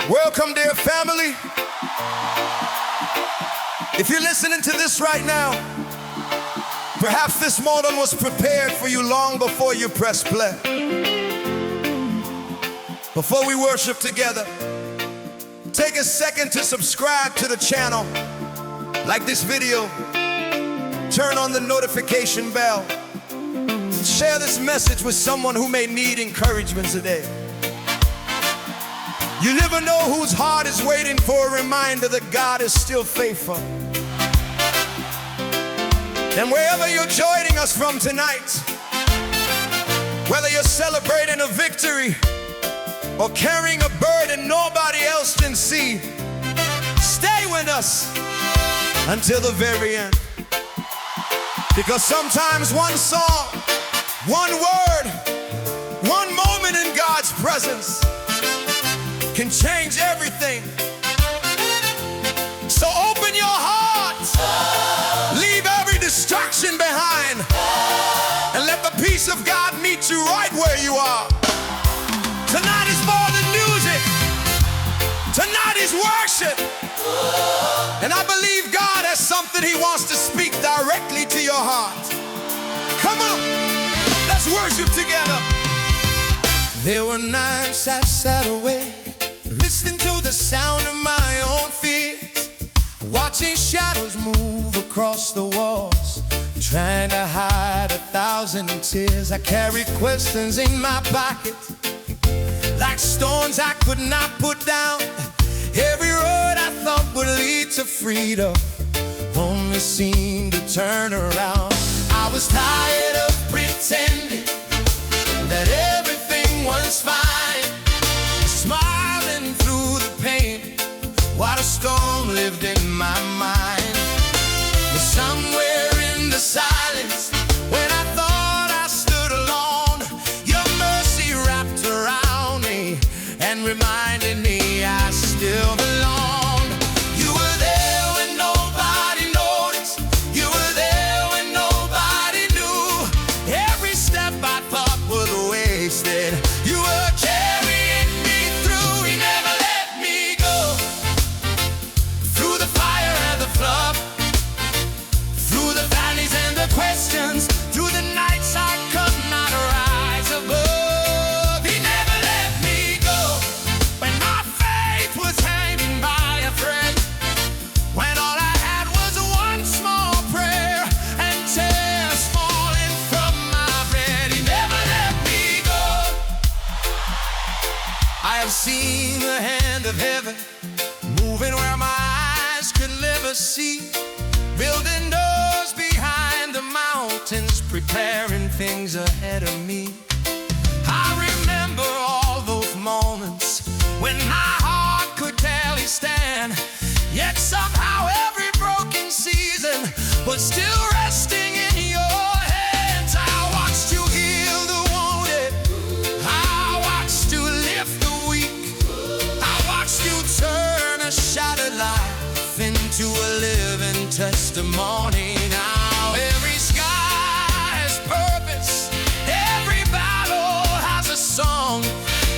Welcome, dear family. If you're listening to this right now, perhaps this moment was prepared for you long before you press play. Before we worship together, take a second to subscribe to the channel. Like this video, turn on the notification bell. Share this message with someone who may need encouragement today. You never know whose heart is waiting for a reminder that God is still faithful. And wherever you're joining us from tonight, whether you're celebrating a victory or carrying a burden nobody else can see, stay with us until the very end. Because sometimes one song, one word, one moment in God's presence can change everything. So open your heart, leave every distraction behind, and let the peace of God meet you right where you are. Tonight is more than music. Tonight is worship. And I believe God has something He wants to speak directly to your heart. Come on, let's worship together. There were nights I sat away, listening to the sound of my own fears, watching shadows move across the walls, trying to hide 1,000 tears. I carried questions in my pocket, like stones I could not put down. Every road I thought would lead to freedom only seemed to turn around. I was tired of pretending that everything was fine, smiling through the pain while a storm lived in my mind. But somewhere in the silence, when I thought I stood alone, your mercy wrapped around me and reminded me I still belong. You were there when nobody noticed. You were there when nobody knew. Every step I thought was wasted, you were carrying me through. You never let me go. Through the fire and the flood, through the valleys and the questions, through the nights I could not rise above. He never let me go. When my faith was hanging by a thread, when all I had was one small prayer and tears falling from my bread, He never let me go. I have seen the hand of heaven moving where my eyes could never see, building doors behind the mountains, preparing things ahead of me. I remember all those moments when my heart could barely stand, yet somehow every broken season was still resting in your hands. I watched you heal the wounded, I watched you lift the weak, I watched you turn a shattered life into a living testimony. Now every sky has purpose, every battle has a song,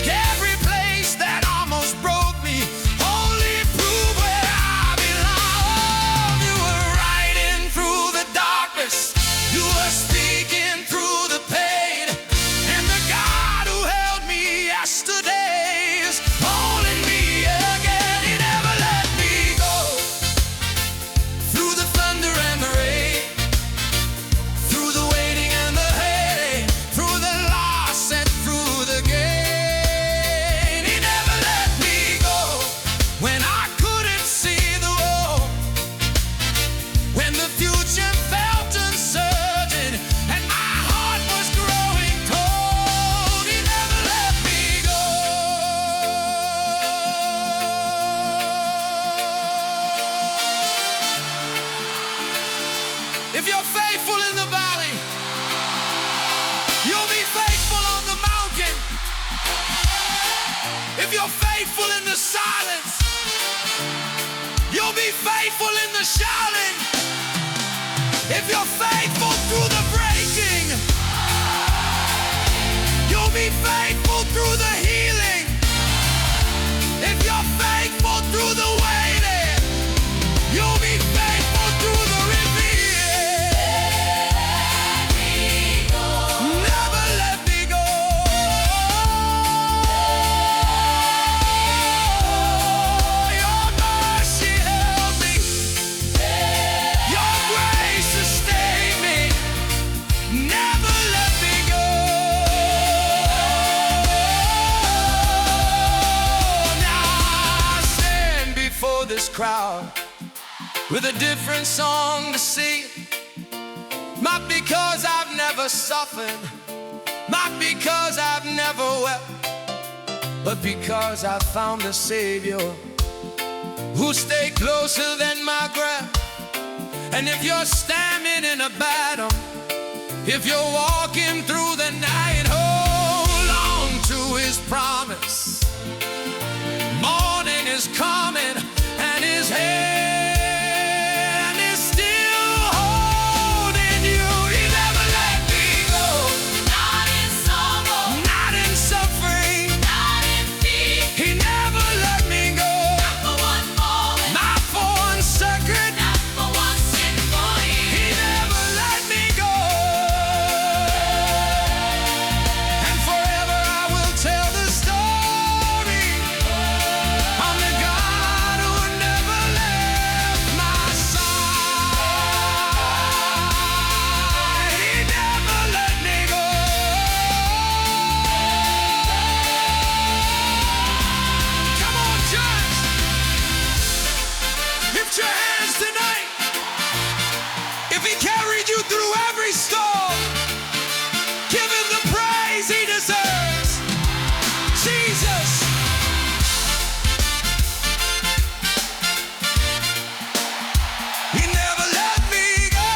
every place that almost broke me only proved where I belong. You were riding through the darkness, you were speaking through the pain, and the God who held me yesterday is holding me again. He never let me go. Through the thunder and the rain, through the waiting and the hate, through the loss and through the gain, He never let me go. When I couldn't see the road, when the future felt uncertain and my heart was growing cold, He never let me go. If you're faithful in the valley, you'll be faithful on the mountain. If you're faithful in the silence, you'll be faithful in the shouting. If you're faithful through the breaking, you'll be faithful through the healing. If you're faithful through the waiting. You'll be faithful through the revealing. Never let me go. Your mercy held me. Your grace sustained me. Never let me go. Now I stand before this crowd with a different song to sing. Not because I've never suffered, not because I've never wept, but because I found a Savior who stayed closer than my breath. And if you're standing in a battle, if you're walking through the night, hold on to His promise. Morning is coming and His hand is still holding you. He never let me go. Not in sorrow, Not in suffering. not in fear. He never let me go. Not for one moment, Not for one second. not for one sin for He you. never let me go. And forever I will tell the story. I'm the God who never left my side. He never let me go. Come on, church. Lift your hands tonight. If He carried you through every storm, give Him the praise He deserves. Jesus. He never let me go.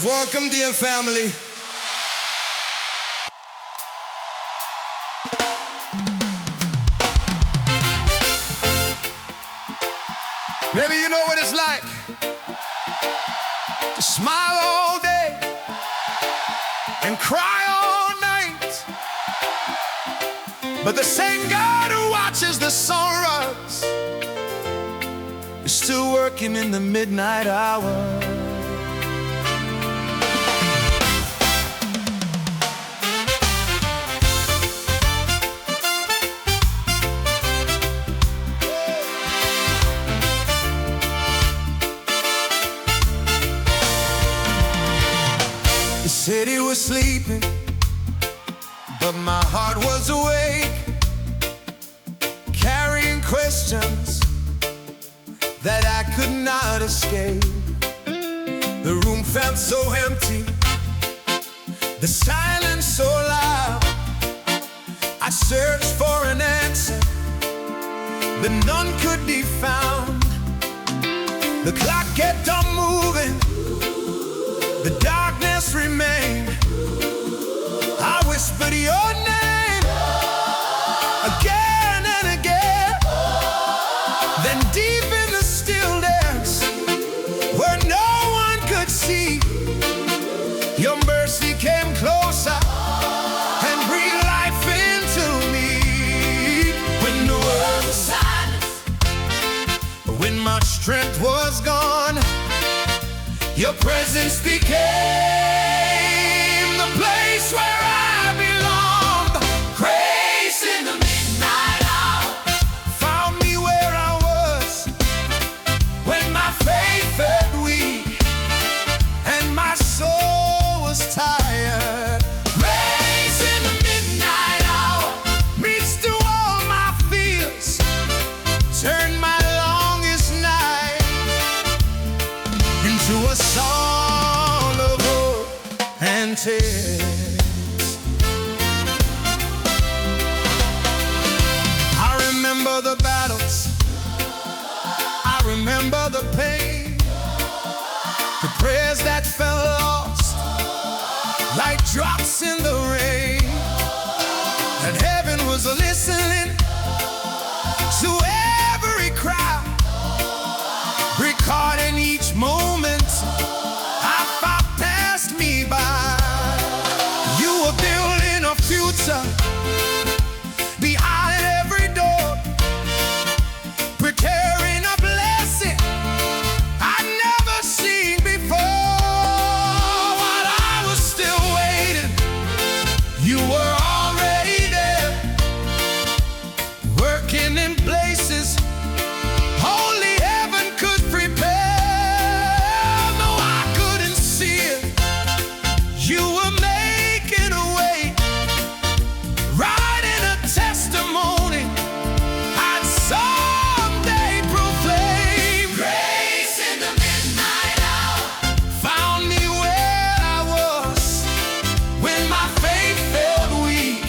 Welcome, dear family. Maybe you know what it's like to smile all day and cry all night, but the same God who watches the sunrise is still working in the midnight hour. The city was sleeping, but my heart was awake, carrying questions that I could not escape. The room felt so empty, the silence so loud. I searched for an answer, but none could be found. The clock kept on moving, the darkness remained. I whispered your name again and again. Then deep in the stillness, where no one could see, your mercy came closer and breathed life into me. When the world was silent, when my strength was gone, your presence became the place where I belong. Grace in the midnight hour found me where I was, when my faith felt weak and my soul was tired. Grace in the midnight hour meets through all my fears, turned my longest night into a song of hope and tears. I remember the battles, I remember the pain, the prayers that fell lost, like drops in the rain. And heaven was listening to every cry, recording each moment I thought passed me by. You were building a future behind every door, preparing a blessing I'd never seen before. While I was still waiting, you were already there, working in places only heaven could prepare. Though I couldn't see it, you were making a way, writing a testimony I'd someday proclaim. Grace in the midnight hour. Found me where I was when my faith felt weak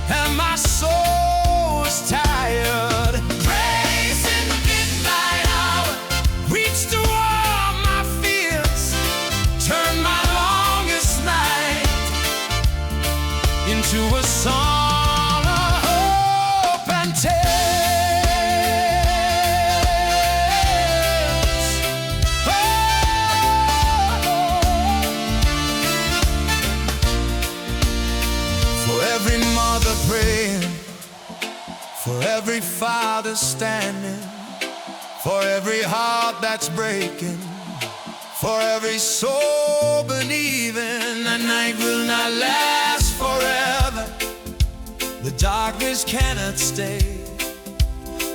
and my soul was tired. Grace in the midnight hour. Reached through all my fears, turned my longest night into a song of hope and tears. For every mother praying, for every father standing, for every heart that's breaking, for every soul believing the night will not last forever. The darkness cannot stay.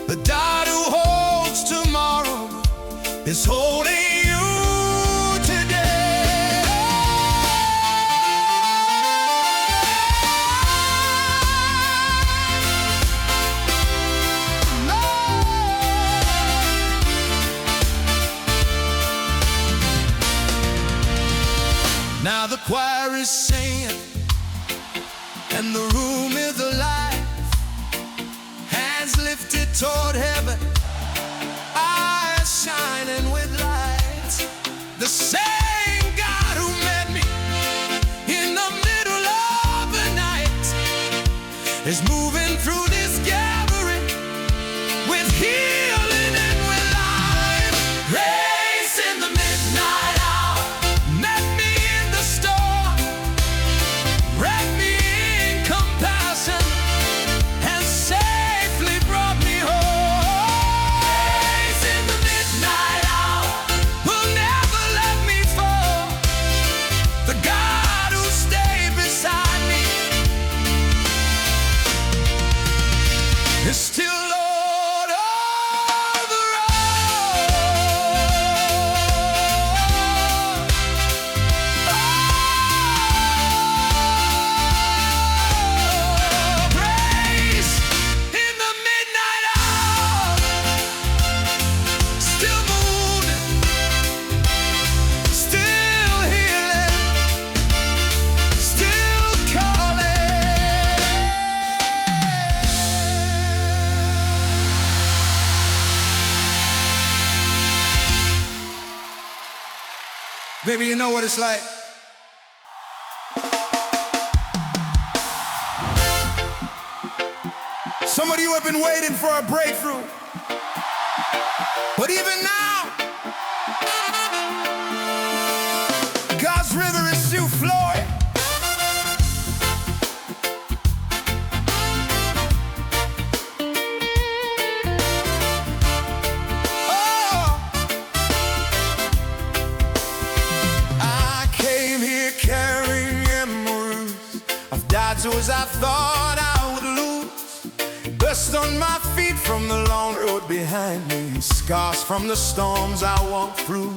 The God who holds tomorrow is holding you today. Now the choir is singing and the room is alive, hands lifted toward heaven, eyes shining with light. The same God who met me in the middle of the night is moving through this gathering with healing and with life. Grace in the midnight hour met me in the storm, wrapped me in compassion and safely brought me home. Grace in the midnight hour. Will never let me fall. The God who stayed beside me is still Lord over all. Praise in the midnight hour, still moving, still healing, still calling. Baby, you know what it's like. Some of you have been waiting for a breakthrough, but even now, God's river is still flowing. Oh, I came here carrying memories of battles I thought I would lose. Dust on my feet from the long road behind me, scars from the storms I walked through.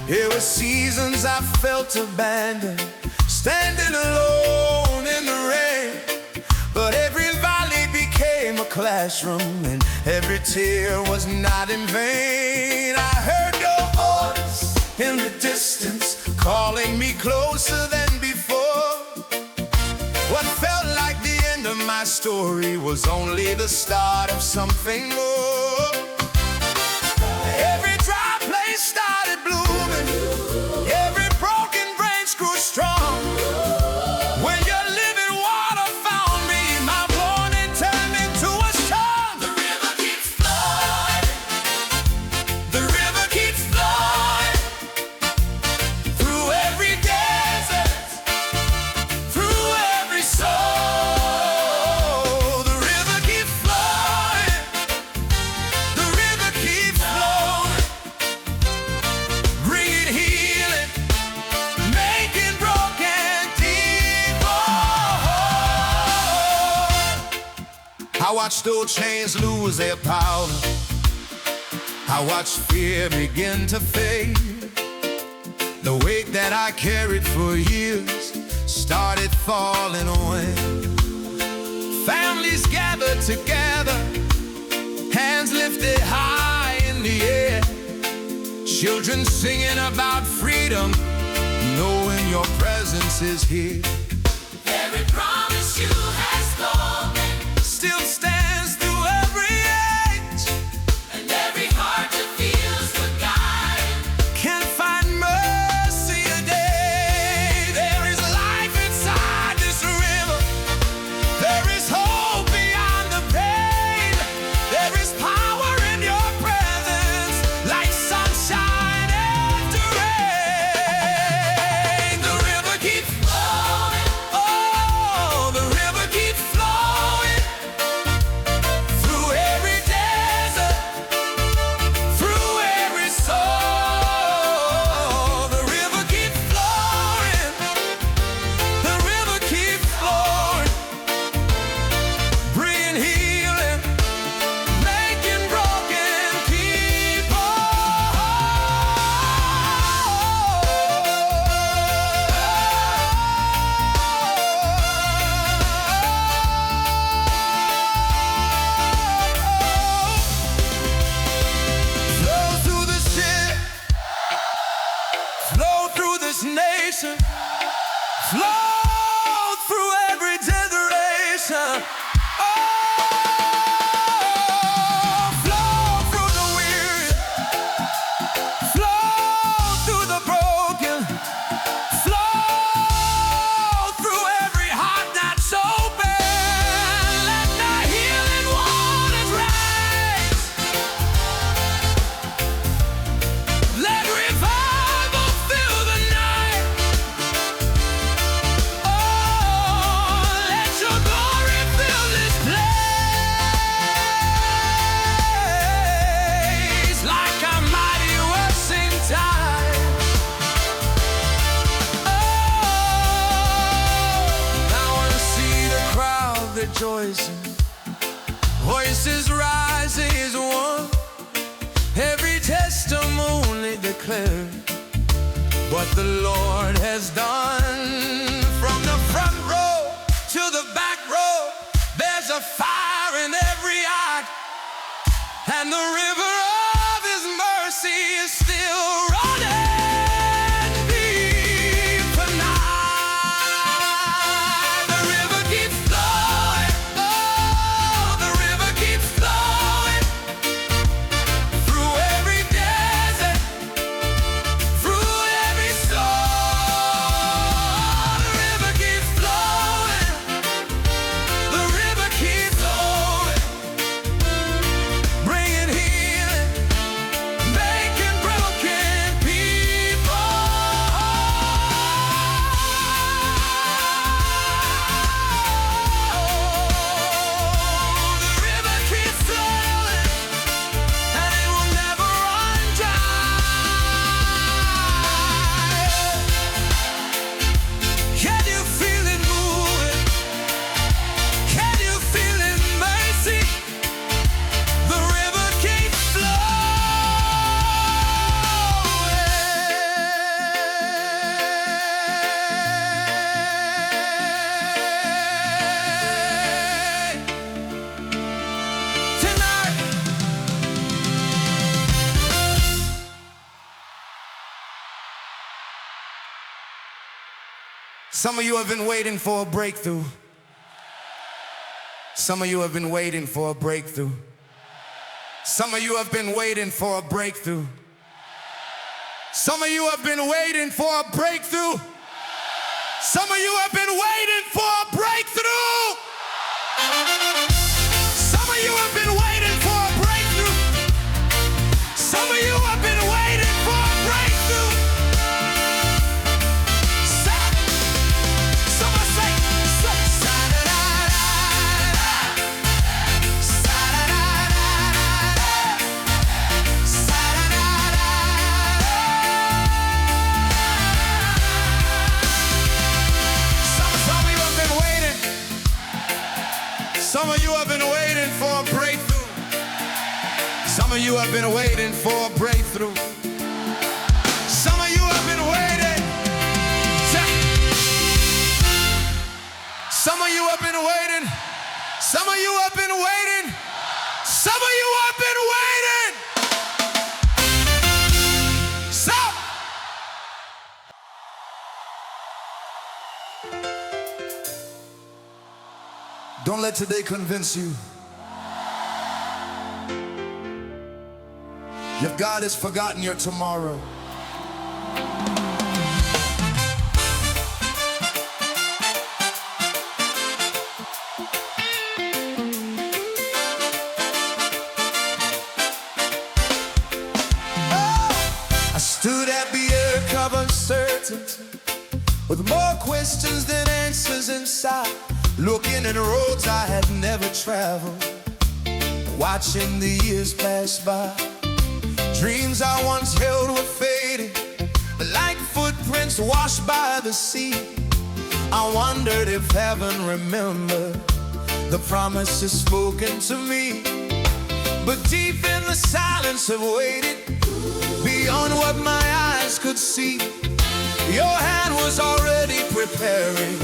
There were seasons I felt abandoned, standing alone in the rain. But every valley became a classroom, and every tear was not in vain. I heard your voice in the distance, calling me closer than before. What felt like the end of my story was only the start of something more. Every dry place started blooming, every broken branch grew strong. watched old chains lose their power. I watched fear begin to fade. The weight that I carried for years started falling away. Families gathered together, hands lifted high in the air. Children singing about freedom, knowing your presence is here. Every promise you have spoken Still stands through every age, and every heart that feels forgotten. can find mercy today. There is life inside this river. There is hope beyond the pain. There is power in your presence, like sunshine after rain. The river keeps flowing. Oh, the river keeps flowing through every desert, through every soul. The river keeps flowing. The river keeps flowing, bringing healing, making broken people flow through the city, flow through this nation, flow through every generation. Oh, flow through the weary, flow through the broken, flow through every heart that's open. Let the healing waters rise. Let revival fill the night. Oh, let your glory fill this place like a mighty rushing tide. Oh, I want to see the crowd rejoicing, voices rising as one. Every testimony declared what the Lord has done. From the front row to the back row, there's a fire in every eye, and the river of His mercy is still running deep tonight. The river keeps flowing. Oh, the river keeps flowing through every desert, through every soul. The river keeps flowing. The river keeps flowing, bringing healing, making broken people. The river keeps flowing, and it will never run dry. Can you feel it moving? Can you feel it mercy? The river keeps flowing tonight. Some of you have been waiting for a breakthrough. Some of you have been waiting for a breakthrough. Some of you have been waiting for a breakthrough. Some of you have been waiting for a breakthrough. Some of you have been waiting for a breakthrough. Some of you have been waiting for a breakthrough. Some of you have been waiting for a breakthrough. Someone say, Some of you have been waiting. Some of you have been waiting for a breakthrough. Some of you have been waiting for a breakthrough. Some of you have been waiting. Some of you have been waiting. Some of you have been waiting. Some of you have been waiting. So, don't let today convince you if God has forgotten your tomorrow. I stood at the edge of uncertainty with more questions than answers inside, looking at roads I had never traveled, watching the years pass by. Dreams I once held were fading, like footprints washed by the sea. I wondered if heaven remembered the promises spoken to me. But deep in the silence of waiting, beyond what my eyes could see, your hand was already preparing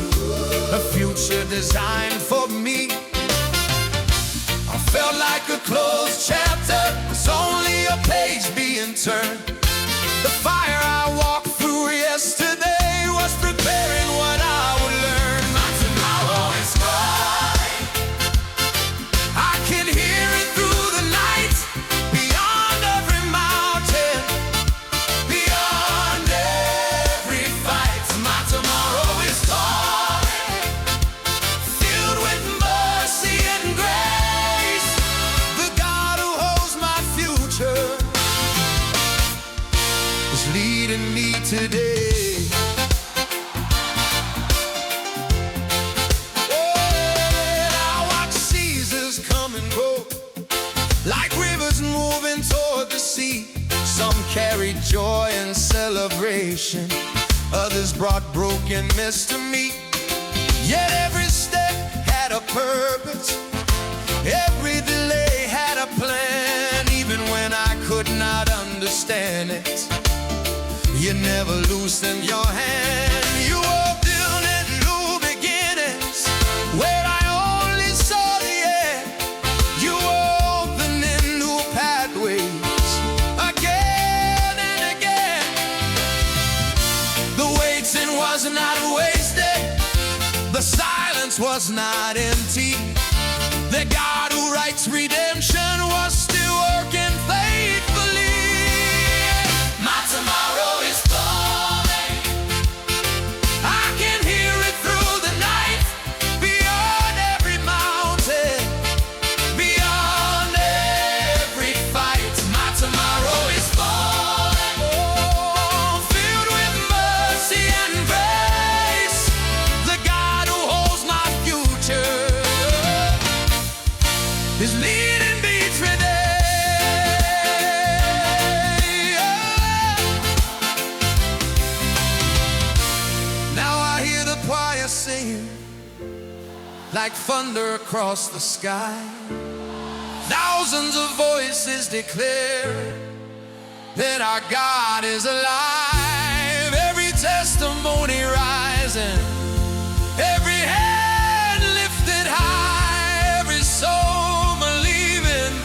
a future designed for me. I felt like a closed chapter was only a page being turned. The fire I walked through yesterday was preparing what I would learn. My tomorrow is bright. I can hear it through the night, beyond every mountain, beyond every fight. My tomorrow is calling, filled with mercy and grace. The God who holds my future is leading me today. And I watch seasons come and go, like rivers moving toward the sea. Some carried joy and celebration, others brought brokenness to me. Yet every step had a purpose, every delay had a plan. Even when I could not understand it, you never loosened your hand. You opened in new beginnings where I only saw the end. You opened in new pathways again and again. The waiting was not wasted, the silence was not empty. The God who writes redemption was still working faithfully. My tomorrow is calling. I can hear it through the night, beyond every mountain, beyond every fight. My tomorrow is falling, filled with mercy and grace. The God who holds my future is leading me today. Now I hear the choir singing like thunder across the sky. Thousands of voices declare that our God is alive. Every testimony rising, every hand lifted high, every soul believing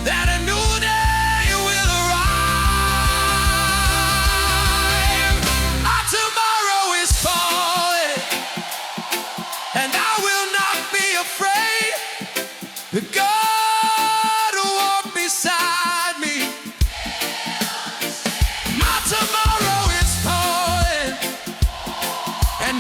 that a new day will arrive. Our tomorrow is calling, and I will not be afraid. The God will walk beside me. My tomorrow is calling, and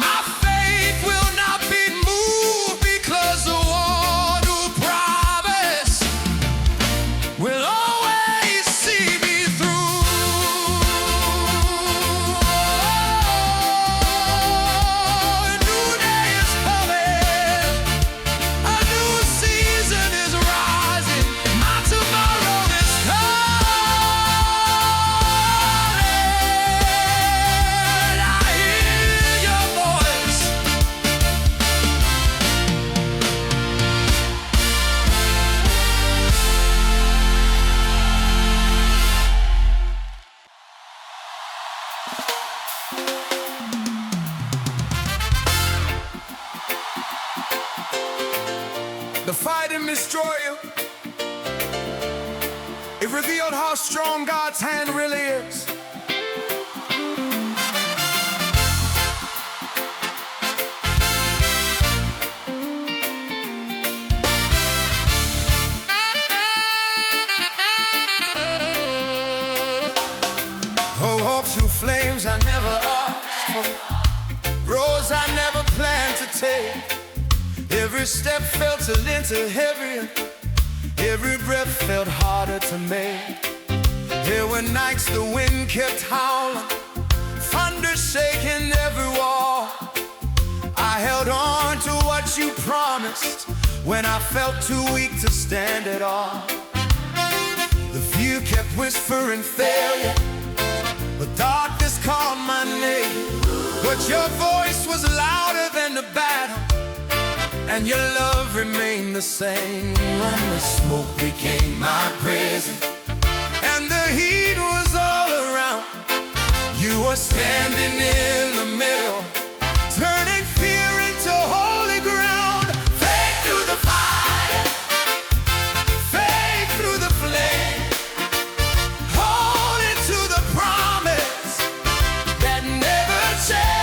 The fight didn't destroy you. It revealed how strong God's hand really is. Oh, hope through flames I never asked for, roads I never planned to take. Every step felt a little heavier, every breath felt harder to make. There were nights the wind kept howling, thunder shaking every wall. I held on to what you promised when I felt too weak to stand at all. The fear kept whispering failure, but darkness called my name. But your voice was louder than the battle, and your love remained the same. When the smoke became my prison and the heat was all around, you were standing in the middle, turning fear into holy ground. Faith through the fire, faith through the flame, holding to the promise that never changed.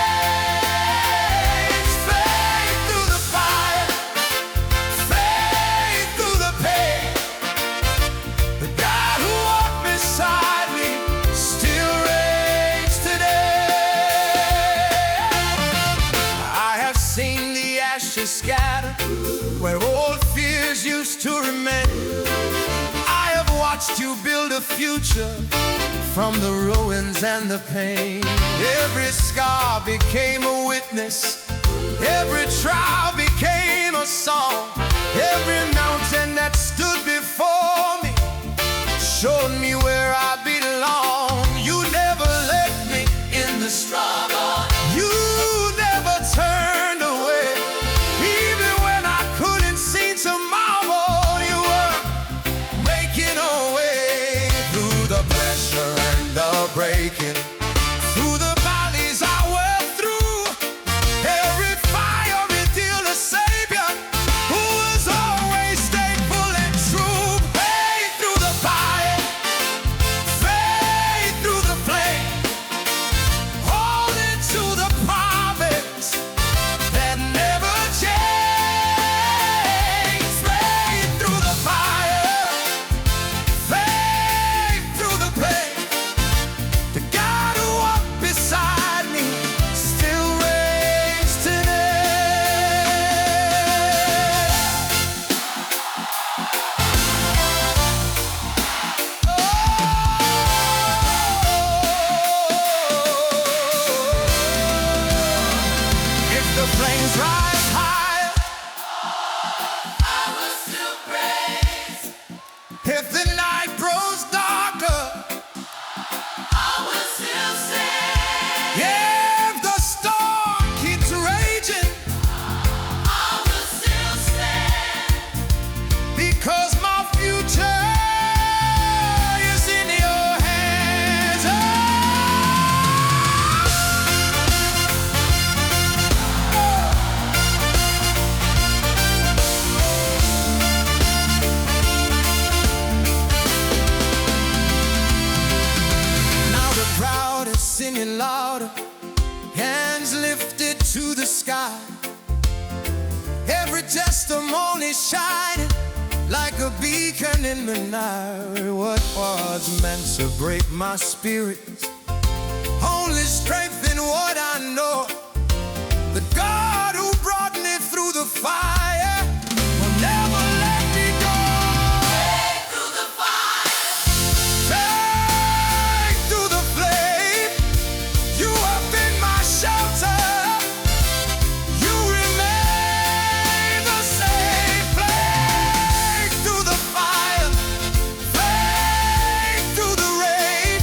Scattered where old fears used to remain. I have watched you build a future from the ruins and the pain. Every scar became a witness, every trial became a song. Every mountain that stood before me showed me where I belong. You never left me in the struggle, you never turned away. Tomorrow you were making a way through the pressure and the breaking, through the valleys I went through. Every fire revealed a Savior who was always faithful and true. Faith through the fire, faith through the flame, holding to the promise that never changed. Flames rise high, I will still praise. If the night grows darker, I will still sing. Yeah, if the storm keeps raging, I will still stand. Because my future is in your hands. Singing louder, hands lifted to the sky. Every testimony shining like a beacon in the night. What was meant to break my spirit only strengthen what I know. The God who brought me through the fire will never let me go. Faith through the fire, faith through the flame, you have been my shelter. You remain the same. Faith through the fire, faith through the rain,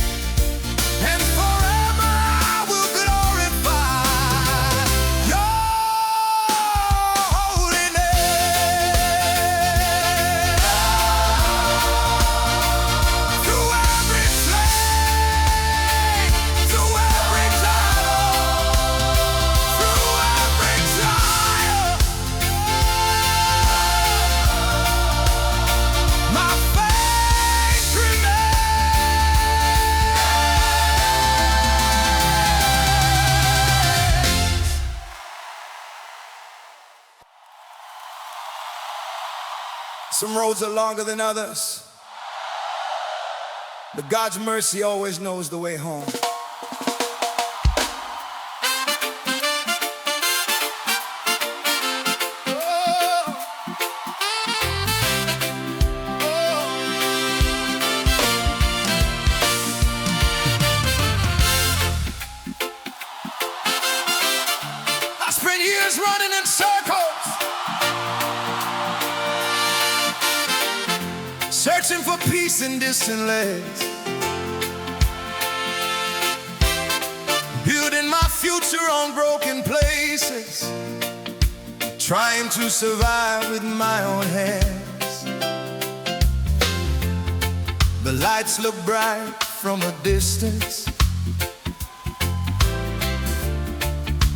Some roads are longer than others, but God's mercy always knows the way home. I spent years running in circles, searching for peace in distant lands, building my future on broken places, trying to survive with my own hands. The lights look bright from a distance,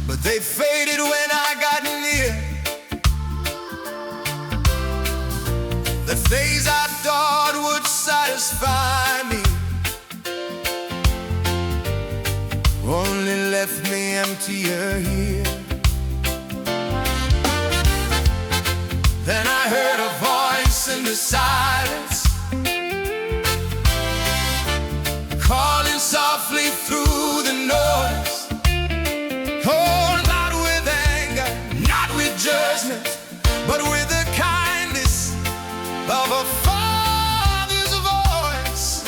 but they faded when I got near. The things I thought would satisfy me only left me emptier here. Then I heard a voice in the silence, calling softly through the noise. Oh, not with anger, not with judgment, but with the kindness of a father's voice.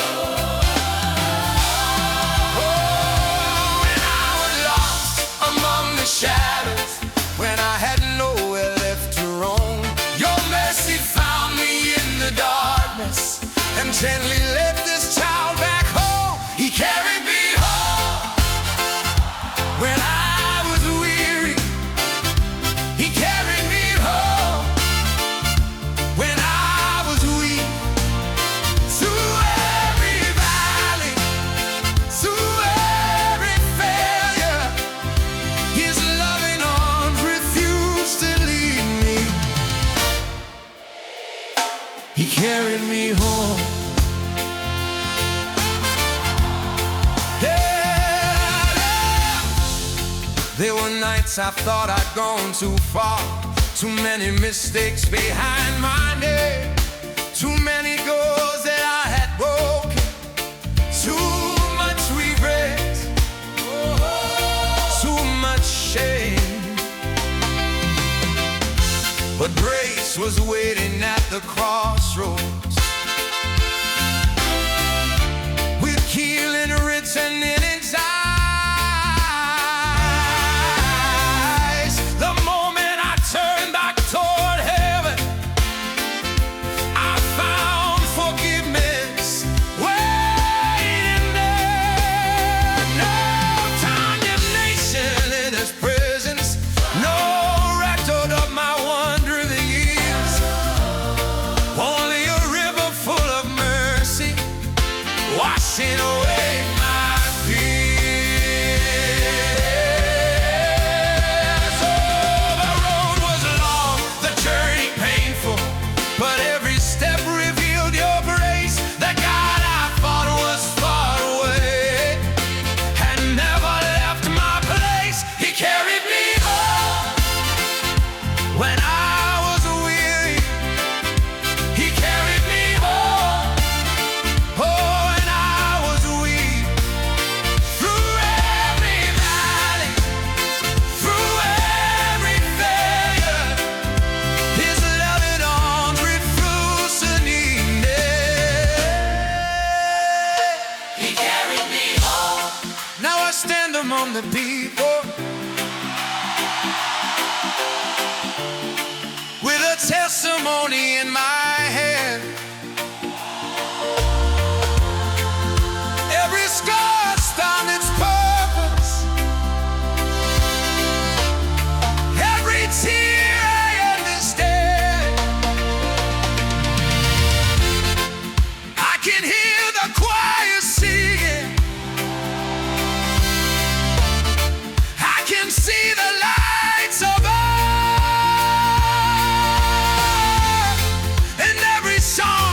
Oh, when I was lost among the shadows, when I had nowhere left to roam, your mercy found me in the darkness and gently led this child back home. He carried me home when I was weary. He carried me home when I was weak. Through every valley, through every failure, His loving arms refused to leave me. He carried me home. There were nights I thought I'd gone too far, too many mistakes behind my name, too many goals that I had broken, too much regret, too much shame. But grace was waiting at the crossroads, with healing written in its eyes. The moment I turned back toward heaven, I found forgiveness waiting there. No condemnation in His presence, no record of my wandering years, only a river full of mercy washing away my fears. Oh, the road was long, the journey painful, but every step revealed your grace. The God I thought was far away had never left my place. He carried me home when I was weary. He carried me home, oh, when I was weak. Through every valley, through every failure, His loving arms refused to leave me. He carried me home. Now I stand among the people with a testimony in my hand. Every scar's found its purpose, every tear I understand. I can hear the choir singing, I can see the lights above, and every song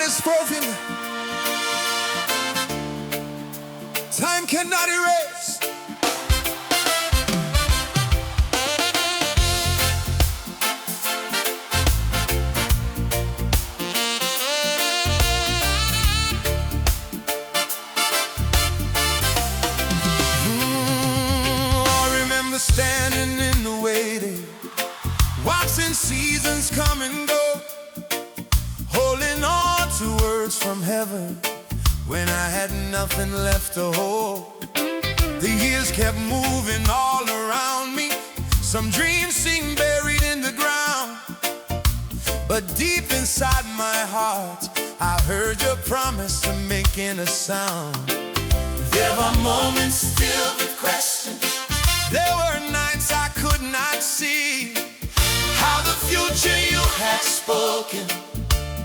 is broken. Time cannot erase. I remember standing in the waiting, watching seasons come and go, holding on to words from heaven when I had nothing left to hold. The years kept moving all around me. Some dreams seemed buried in the ground, but deep inside my heart I heard your promise of making a sound. There were moments filled with questions. There were nights I could not see how the future you had spoken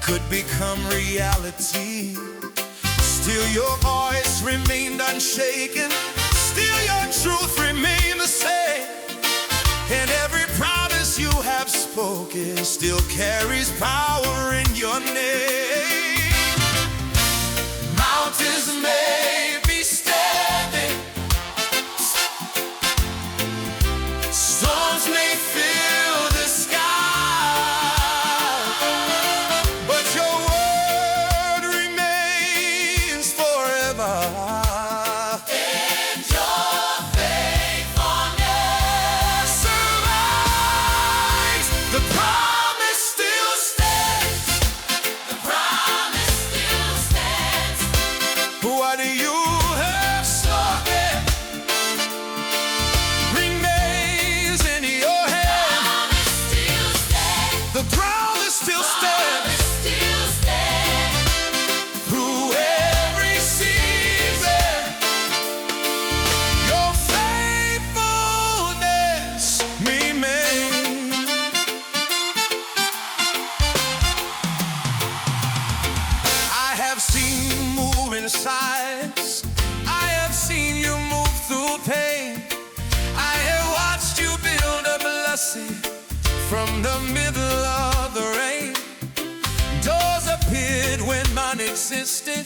could become reality. Still your voice remained unshaken. Still your truth remained the same. And every promise you have spoken still carries power in your name. Mountains may be standing, storms may fill the sky, but your word remains forever. And your faithfulness Survives. The promise still stands. the promise still stands. What you have spoken remains in your hand. Promise still stands. The promise still stands. Promise still stands. Through every season, your faithfulness remains. I have seen you move in silence. I have seen you move through pain. I have watched you build a blessing from the middle of the rain. Doors appeared when none existed.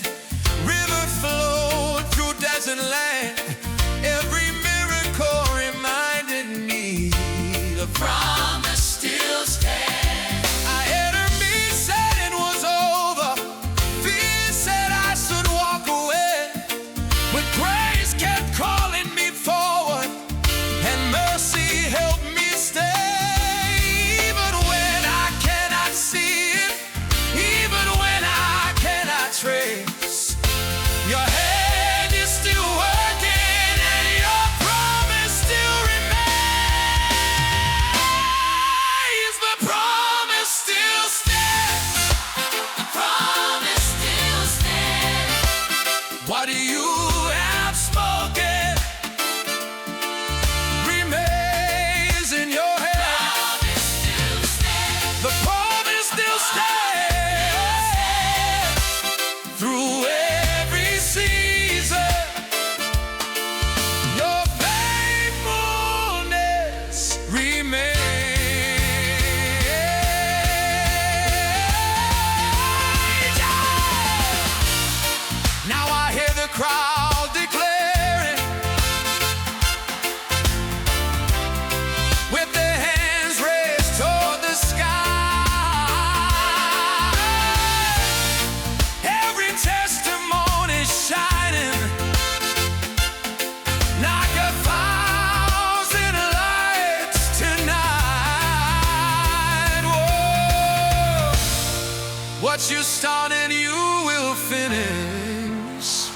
River flowed through desert land. Every miracle reminded me the promise still stands. Our enemy said it was over. Fear said I should walk away. But grace kept calling me forward, and mercy helped me stay. Even when I cannot see it, even when I cannot trace, your hand is still working and your promise still remains. The promise still stands. The promise still stands. What you have spoken remains in your hand. Promise still stands. The promise still stands. Through every season, your faithfulness remains. Now I hear the crowd declaring, with their hands raised toward the sky. Every testimony shining like 1,000 lights tonight. Whoa. What you started, you will finish.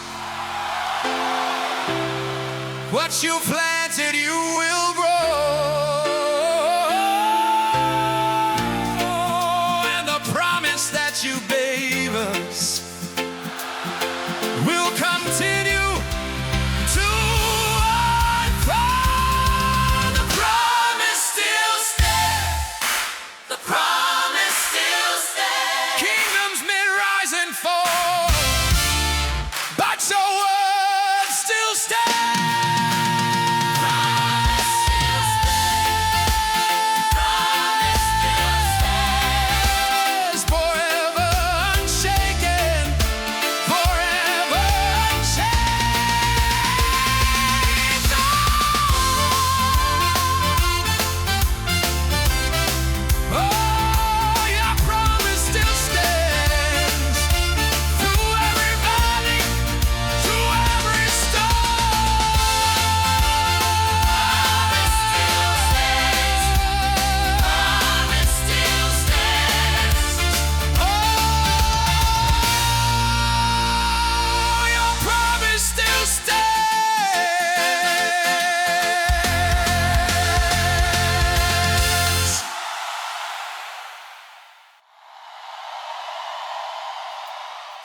What you planted, you will grow. And the promise that you gave us will continue to unfold. The promise still stands. The promise still stands. Kingdoms may rise and fall, but your word still stands.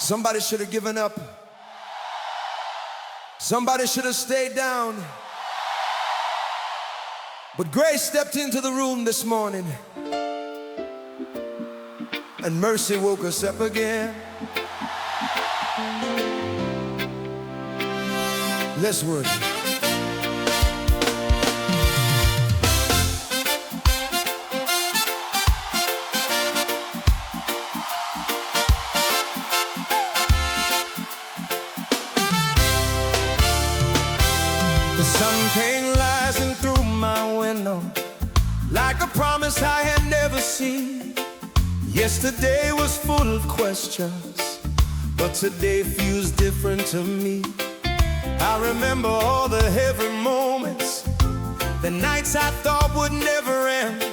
Somebody should have given up. Somebody should have stayed down. But grace stepped into the room this morning, and mercy woke us up again. Let's worship. The sun came rising through my window like a promise I had never seen. Yesterday was full of questions, but today feels different to me. I remember all the heavy moments, the nights I thought would never end.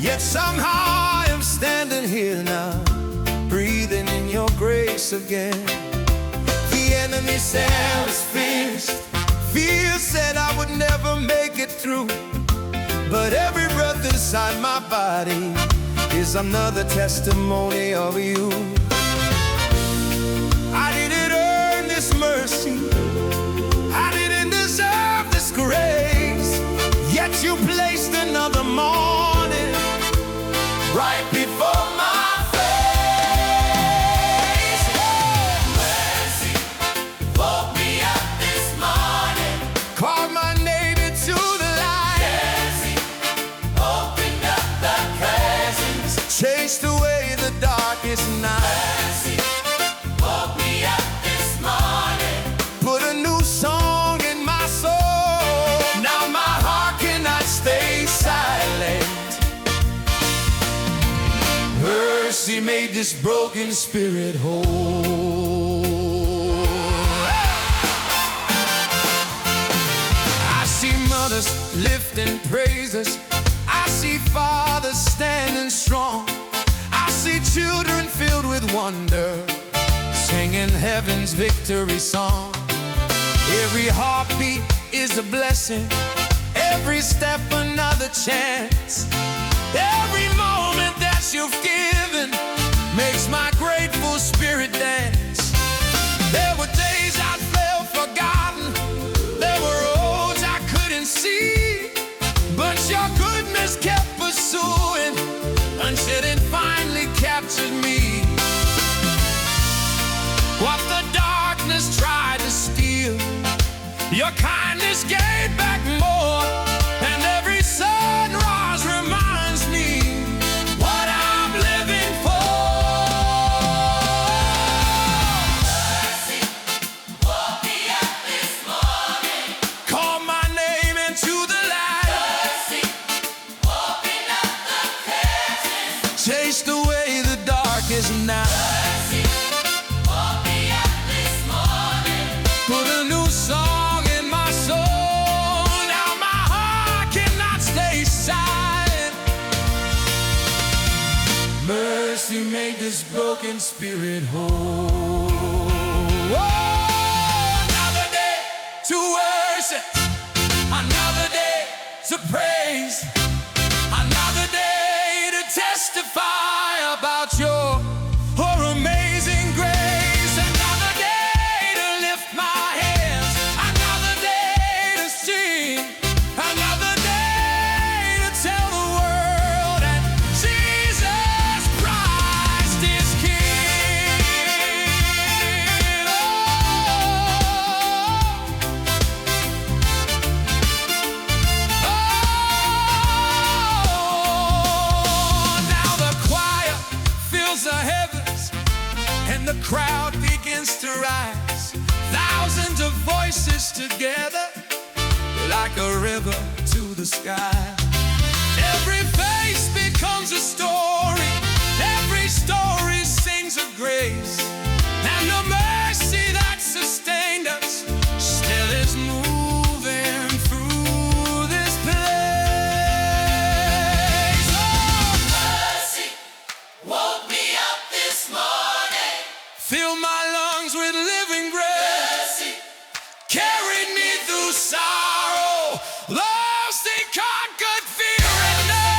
Yet somehow I am standing here now, breathing in your grace again. The enemy said I was finished. Fear said I would never make it through, but every breath inside my body is another testimony of you. I didn't earn this mercy, I didn't deserve this grace, yet you placed another morning right before my chased away the darkest night. Mercy, woke me up this morning. Put a new song in my soul. Now my heart cannot stay silent. Mercy made this broken spirit whole. I see mothers lifting praises, I see fathers standing strong, I see children filled with wonder, singing heaven's victory song. Every heartbeat is a blessing, every step another chance. Every moment that you've given makes my grateful spirit dance. There were days I felt forgotten, there were roads I couldn't see, but your goodness kept pursuing until it finally captured me. What the darkness tried to steal, your kindness gave back more, and every sunrise reminds me what I'm living for. Mercy, woke me up this morning. Call my name into the light. Mercy, open up the curtains. Chased away the darkest night. Mercy, woke me up this morning. Put a new song in my soul. Now my heart cannot stay silent. Mercy made this broken spirit whole. Oh, another day to worship, another day to praise, another day to testify about your amazing grace. Another day to lift my hands, another day to sing, another day to tell the world that Jesus Christ is King. Now the choir fills the heavens and the crowd begins to rise. Thousands of voices together like a river to the sky. Every face becomes a story, every story sings of grace, and the mercy that sustained us still is moving through this place. Oh, mercy woke me up this morning. Fill my lungs with living breath. Mercy carried me through sorrow. Lost and conquered fear and death.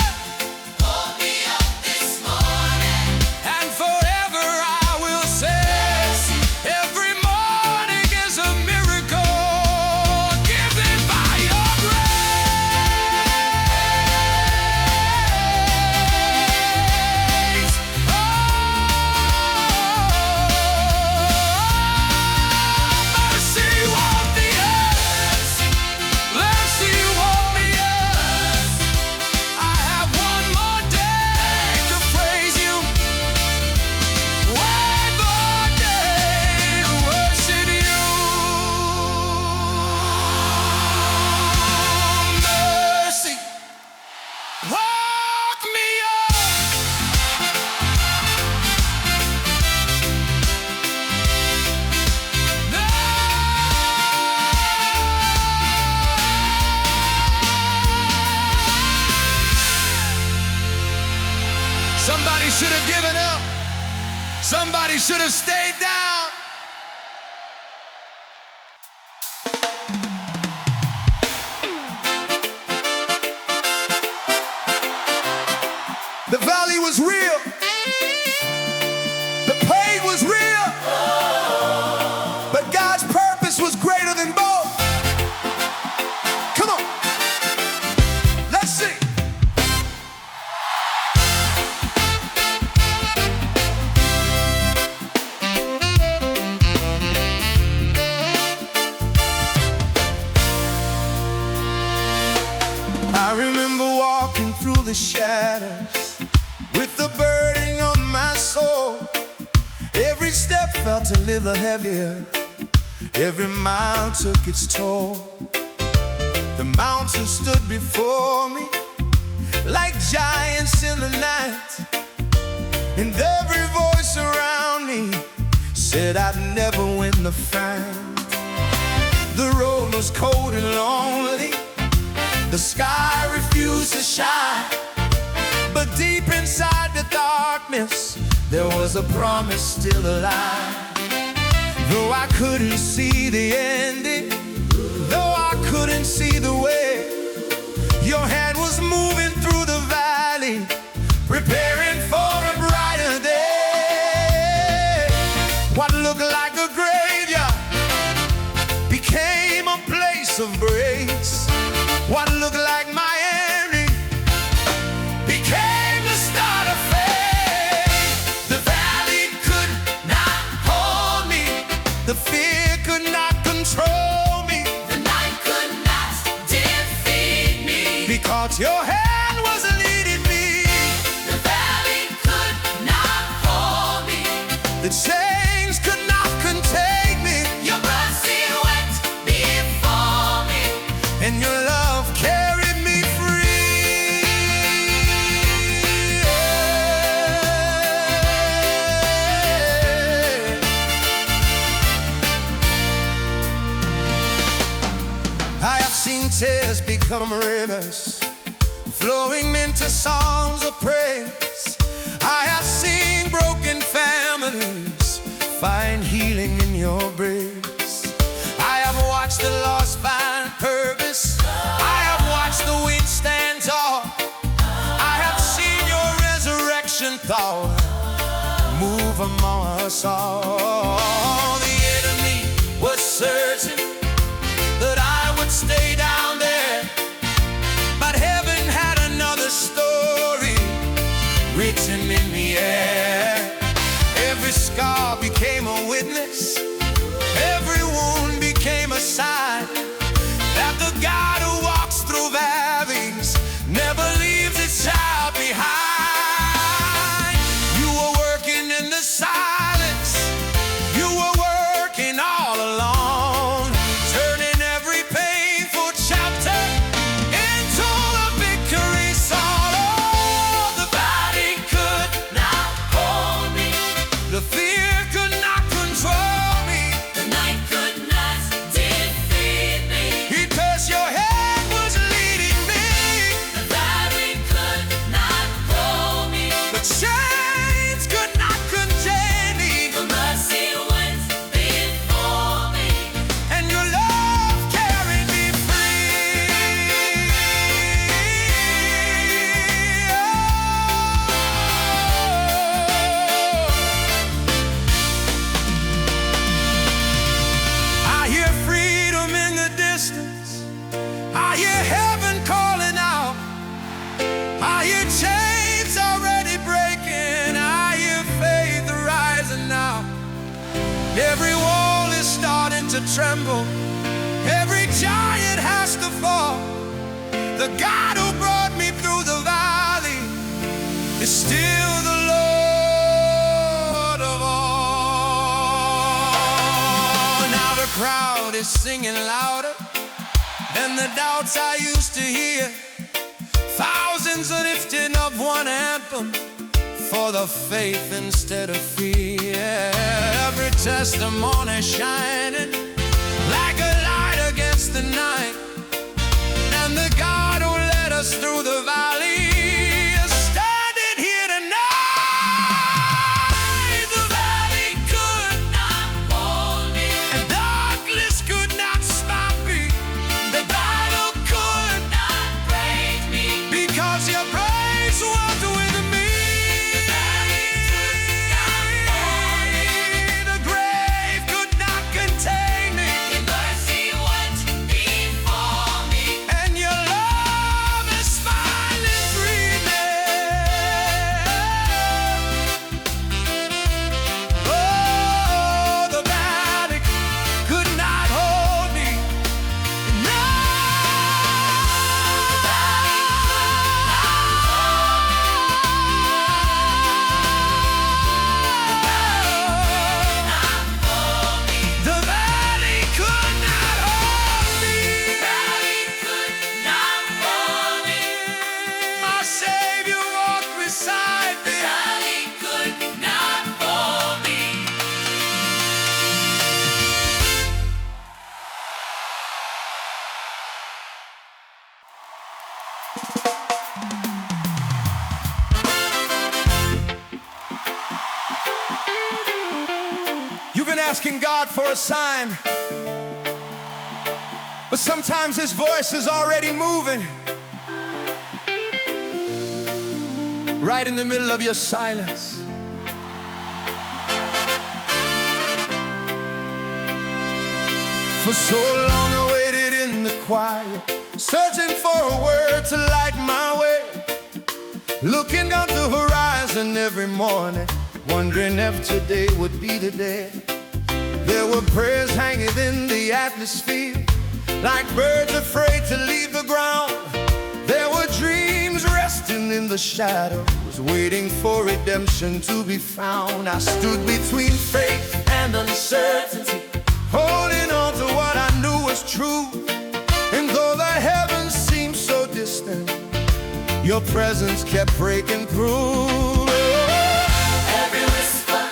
Somebody should have given up. Somebody should have stayed down. The valley was real. The pain was real. But God's purpose was greater than both. Come on. Let's sing. I remember walking through the shadows with the burden on my soul. Every step felt a little heavier. Every mile took its toll. The mountains stood before me like giants in the night, and every voice around me said I'd never win the fight. The road was cold and lonely. The sky refused to shine. But deep inside the darkness, there was a promise still alive. Though I couldn't see the ending, though I couldn't see the way, your hand was moving through the valley, preparing for a brighter day. What looked like a graveyard became a place of grace. What looked like my ending became the start of faith. The valley could not hold me. The fear could not control me. The night could not defeat me. Because your hand was leading me. The valley could not hold me. The chains could not contain me. Your mercy went before me. And your love carried me free. I have seen tears become rivers, flowing into songs of praise. I have seen broken families find healing in your grace. I have watched the lost find purpose. I have watched the wind stand tall. I have seen your resurrection power move among us all. The enemy was certain that I would stay down there, but heaven had another story written in the air. Every scar became a witness. Every wound became a sign that the God who walks through valleys never leaves his child behind. You were working in the silence. You were working all alone, turning every painful chapter into a victory song. Oh, the valley could not hold me. The fear could not control me. The night could not defeat me. Because your hand was leading me. The valley could not hold me. The chains could not contain me. Your mercy went before me. And your love carried me free. I hear freedom in the distance. I hear heaven calling out. I hear chains already breaking. I hear faith rising now. Every wall is starting to tremble. Every giant has to fall. The God who brought me through the valley is still the Lord of all. Now the crowd is singing louder than the doubts I used to hear. Thousands are lifting up one anthem for the faith instead of fear. Every testimony shining like a light against the night. And the God who led us through the valley is standing here tonight. asking God for a sign, but sometimes His voice is already moving right in the middle of your silence. For so long I waited in the quiet, searching for a word to light my way, looking out the horizon every morning, wondering if today would be the day. There were prayers hanging in the atmosphere, like birds afraid to leave the ground. There were dreams resting in the shadows, waiting for redemption to be found. I stood between faith and uncertainty, holding on to what I knew was true. And though the heavens seemed so distant, your presence kept breaking through. Every whisper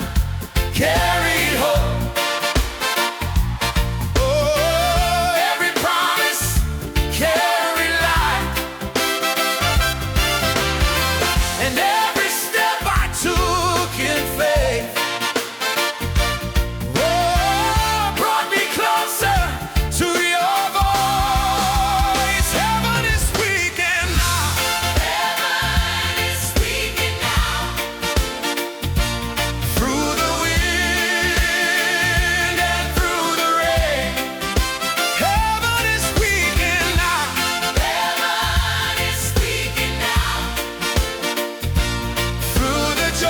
Carried hope. Oh, every promise carried life. And every step I took in faith, oh, brought me closer to your voice. Heaven is speaking now. heaven is speaking now. Through the wind and through the rain, heaven is speaking now. Heaven is speaking now. Through the joy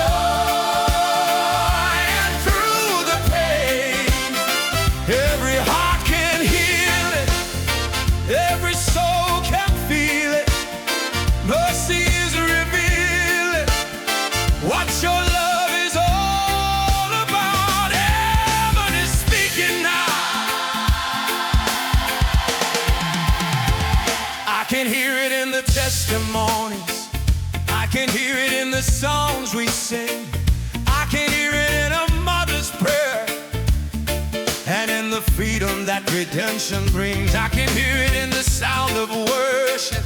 and through the pain, every heart can heal it, every soul can feel it. Mercy is revealing what your love is all about. Heaven is speaking now. I can hear it in the testimonies, I can hear it in the songs we sing, I can hear it in a mother's prayer, and in the freedom that redemption brings. I can hear it in the sound of worship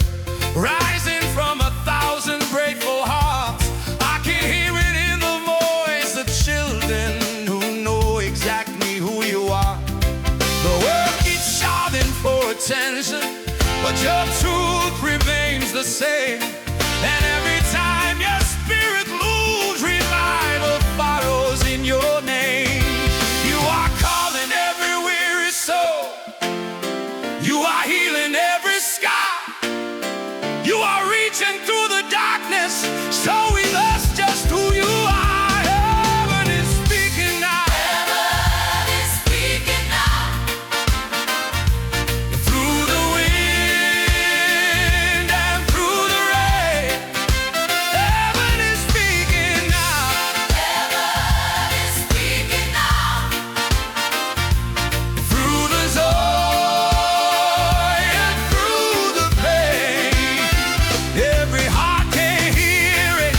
rising from 1,000 grateful hearts. I can hear it in the voice of children who know exactly who you are. The world keeps shouting for attention, but your truth remains the same. And every time your spirit moves, revival follows in your name. You are calling every weary soul, you are healing every scar, you are reaching through the darkness, showing us just who you are. Heaven is speaking now. Heaven is speaking now. Through the wind and through the rain, heaven is speaking now. Heaven is speaking now. Through the joy and through the pain, every heart can hear it,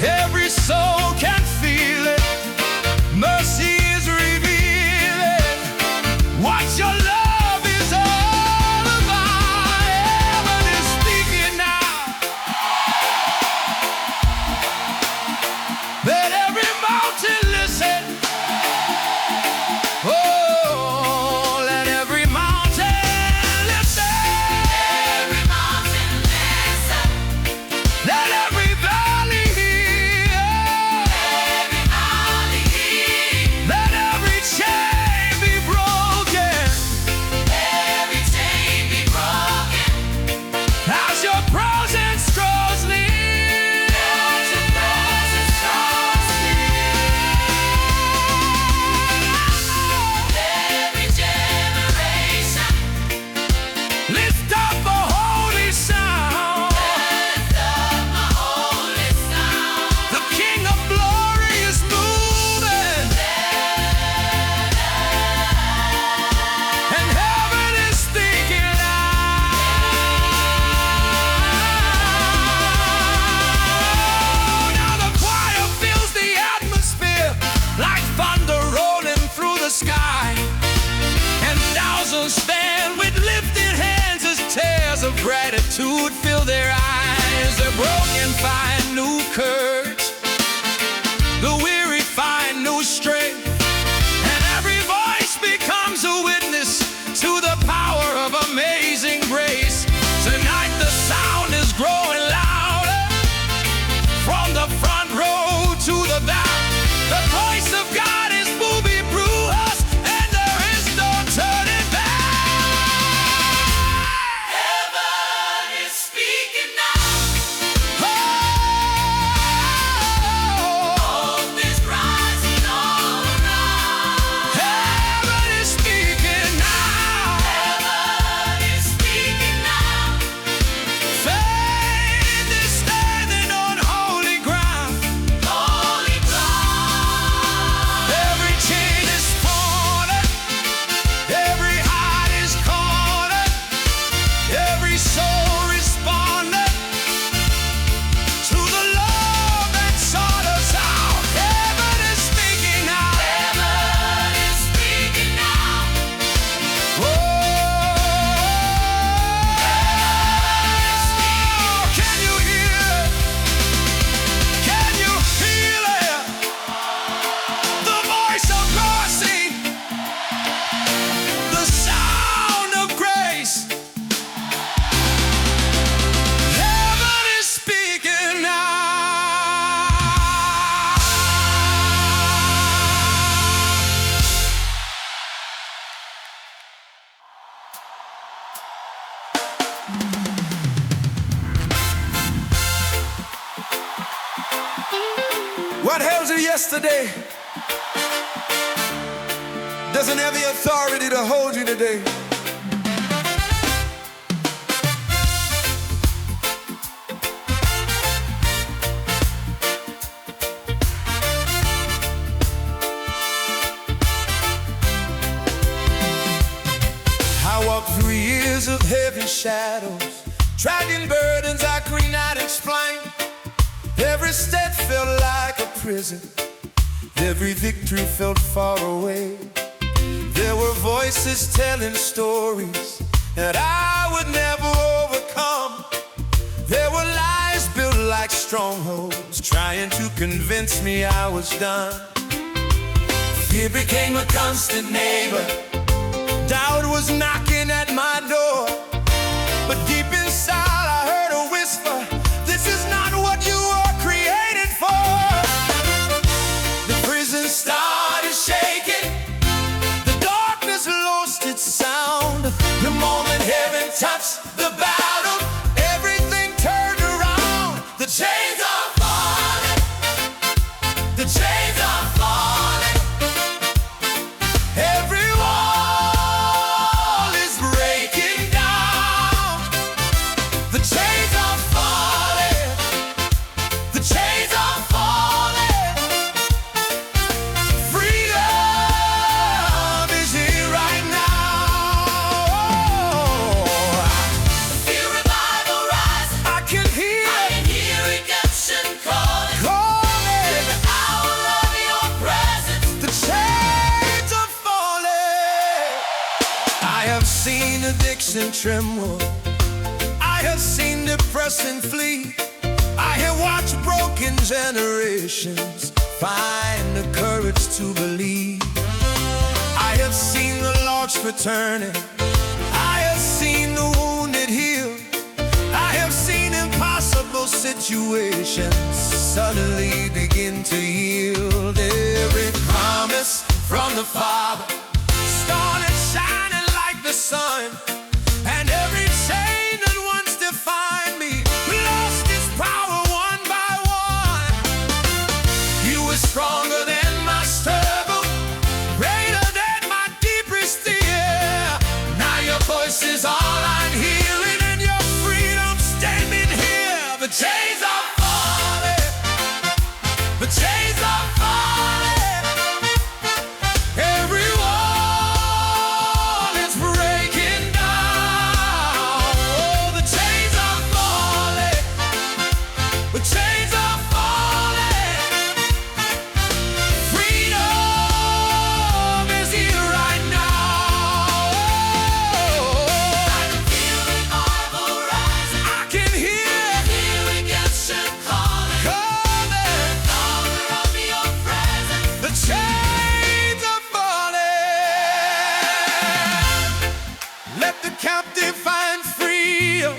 every soul can feel it. Mercy is revealing what your love is all about. Heaven is speaking now. Let every mountain listen. Oh, let every mountain listen. Every mountain listen. Let every valley hear. Every valley hear. Let every chain be broken Every chain be broken. as your presence draws near. As your presence draws every generation. Lift up a holy sound. Lift up a holy sound. The King of Glory is moving, and heaven is speaking loud. Now the choir fills the atmosphere like thunder rolling through the sky, and thousands stand with lifted hands as tears of gratitude fill their eyes. The broken find new courage, the weary find new strength, and What held you yesterday doesn't have the authority to hold you today. I walked through years of heavy shadows, dragging burdens I could not explain. Every step felt like a prison, every victory felt far away. There were voices telling stories that I would never overcome. There were lies built like strongholds, trying to convince me I was done. Fear became a constant neighbor, doubt was knocking at my door. But deep inside I heard a whisper, this is not what you were created for. The prison started shaking, the darkness lost its sound. The moment heaven touched the battle, everything turned around. The chains are falling, the chains are falling. Every wall is breaking down. The chains are falling, the chains are falling. Freedom is here right now. Feel revival rise. I can hear redemption calling. In the hour of your presence, the chains are falling. I have seen addiction tremble, I have seen depression flee. I have watched broken generations find the courage to believe. I have seen the lost returning, I have seen the wounded healed. I have seen impossible situations suddenly begin to yield. Every promise from the Father started shining like the sun, and every chain that once defined me lost its power one by one. You were stronger than my struggle, greater than my deepest fear. Now your voice is all I'm hearing, and your freedom standing here. The chains are falling, the chains are falling. Every wall is breaking down. Oh, the chains are falling, the chains are falling. Freedom is here right now. I can feel revival rising. I can hear redemption calling. Hour of your presence, the chains are falling. Let the captive find freedom,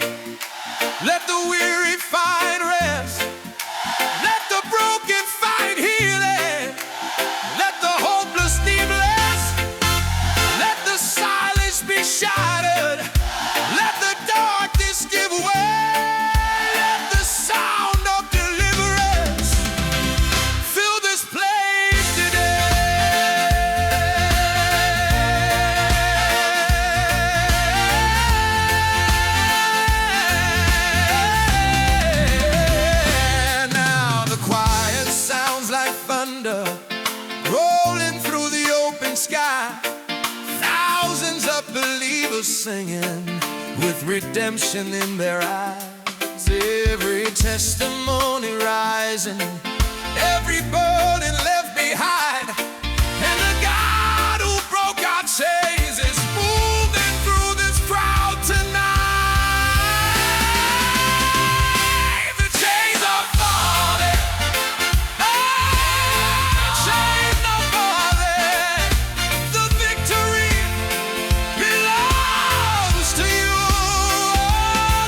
let the weary find rest, let the broken find healing, let the hopeless be blessed, let the silence be shattered, let the darkness give way, let the sound of deliverance fill this place today. Now the quiet sounds like thunder rolling through the open sky. Thousands of believers singing with redemption in their eyes. Every testimony rising, every burden left behind, and the God who broke our chains is moving through this crowd tonight. The chains are falling, chains are falling. The victory belongs to you.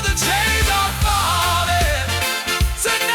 The chains are falling tonight.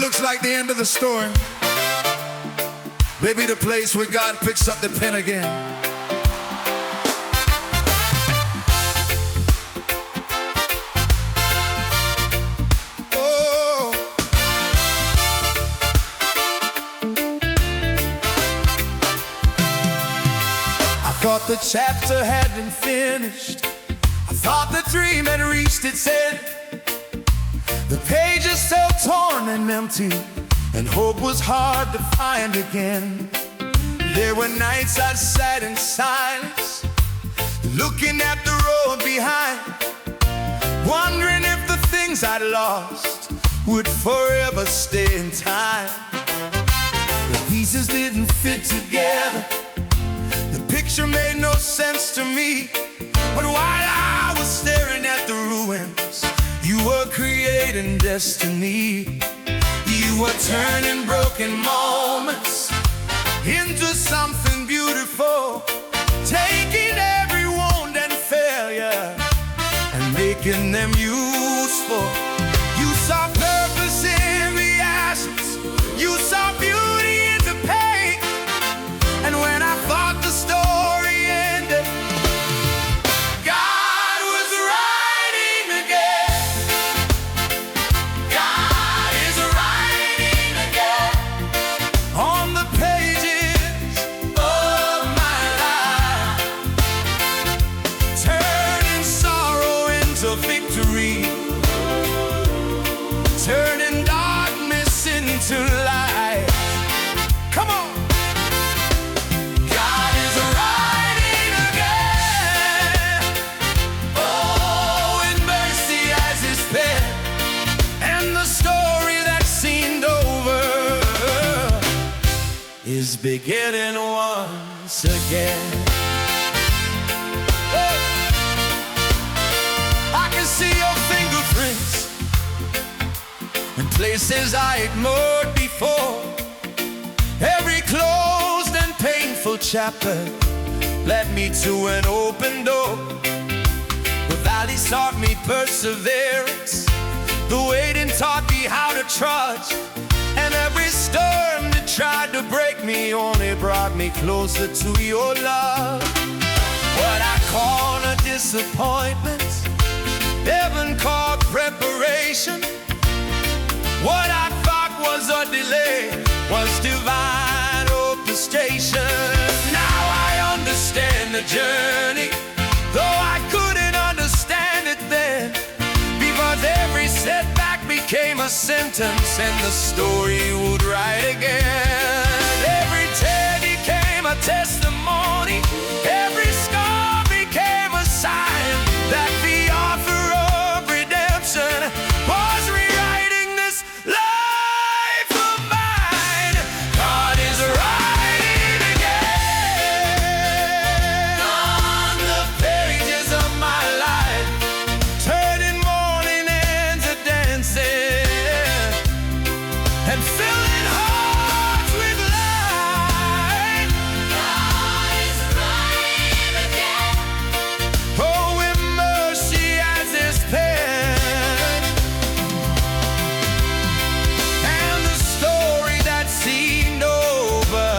looks like the end of the story. Maybe the place where God picks up the pen again. Oh. I thought the chapter had been finished. I thought the dream had reached its end. The pages so torn and empty, and hope was hard to find again. There were nights I'd sat in silence, looking at the road behind, wondering if the things I'd lost would forever stay in time. The pieces didn't fit together, the picture made no sense to me. But while I was staring at the ruins, you were creating destiny. You were turning broken moments into something beautiful, taking every wound and failure and making them useful. You saw purpose in the ashes, you saw beauty in the pain. And when I thought the story ended, God was writing again. God is writing again on the pages of my life, turning sorrow into victory, turning darkness into light. Come on. God is writing again. Oh, in mercy as his pen, and the story that seemed over is beginning once again. I can see your fingerprints in places I ignored before. Every closed and painful chapter led me to an open door. The valley taught me perseverance, the waiting taught me how to trust, and every storm that tried to break me only brought me closer to your love. What I call a disappointment, heaven called preparation. What I thought was a delay was divine orchestration. Now I understand the journey, though I couldn't understand it then, because every setback became a sentence and the story would write again. Every tear became a testimony, every scar became a sign that the author of redemption was rewriting this life of mine. God is writing again on the pages of my life, turning mourning into dancing and filling hearts with light. God is writing again. Oh, with mercy as his pen, and the story that seemed over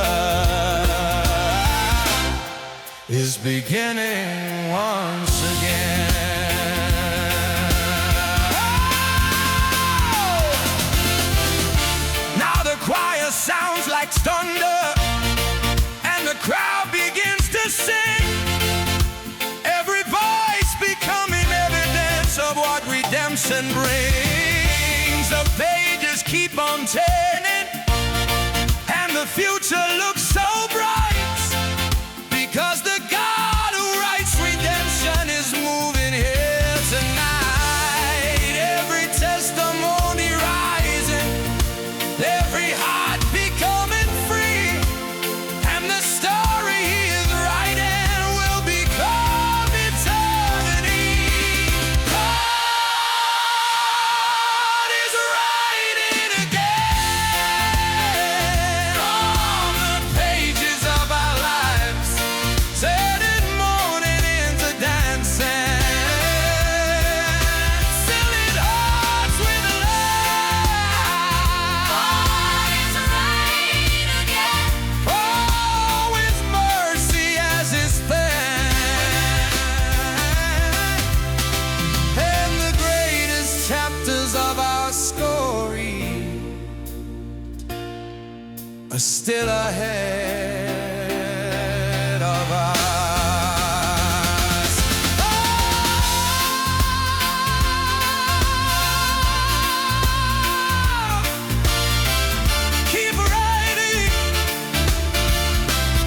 is beginning once again. Now the choir sounds like thunder, and the crowd begins to sing. Every voice becoming evidence of what redemption brings. The pages keep on turning, and the future looks so bright, because the God who writes redemption is moving here tonight. Every testimony rising, every heart becoming free, and the story he is writing will become eternity. God is writing again on the still ahead of us. Keep writing,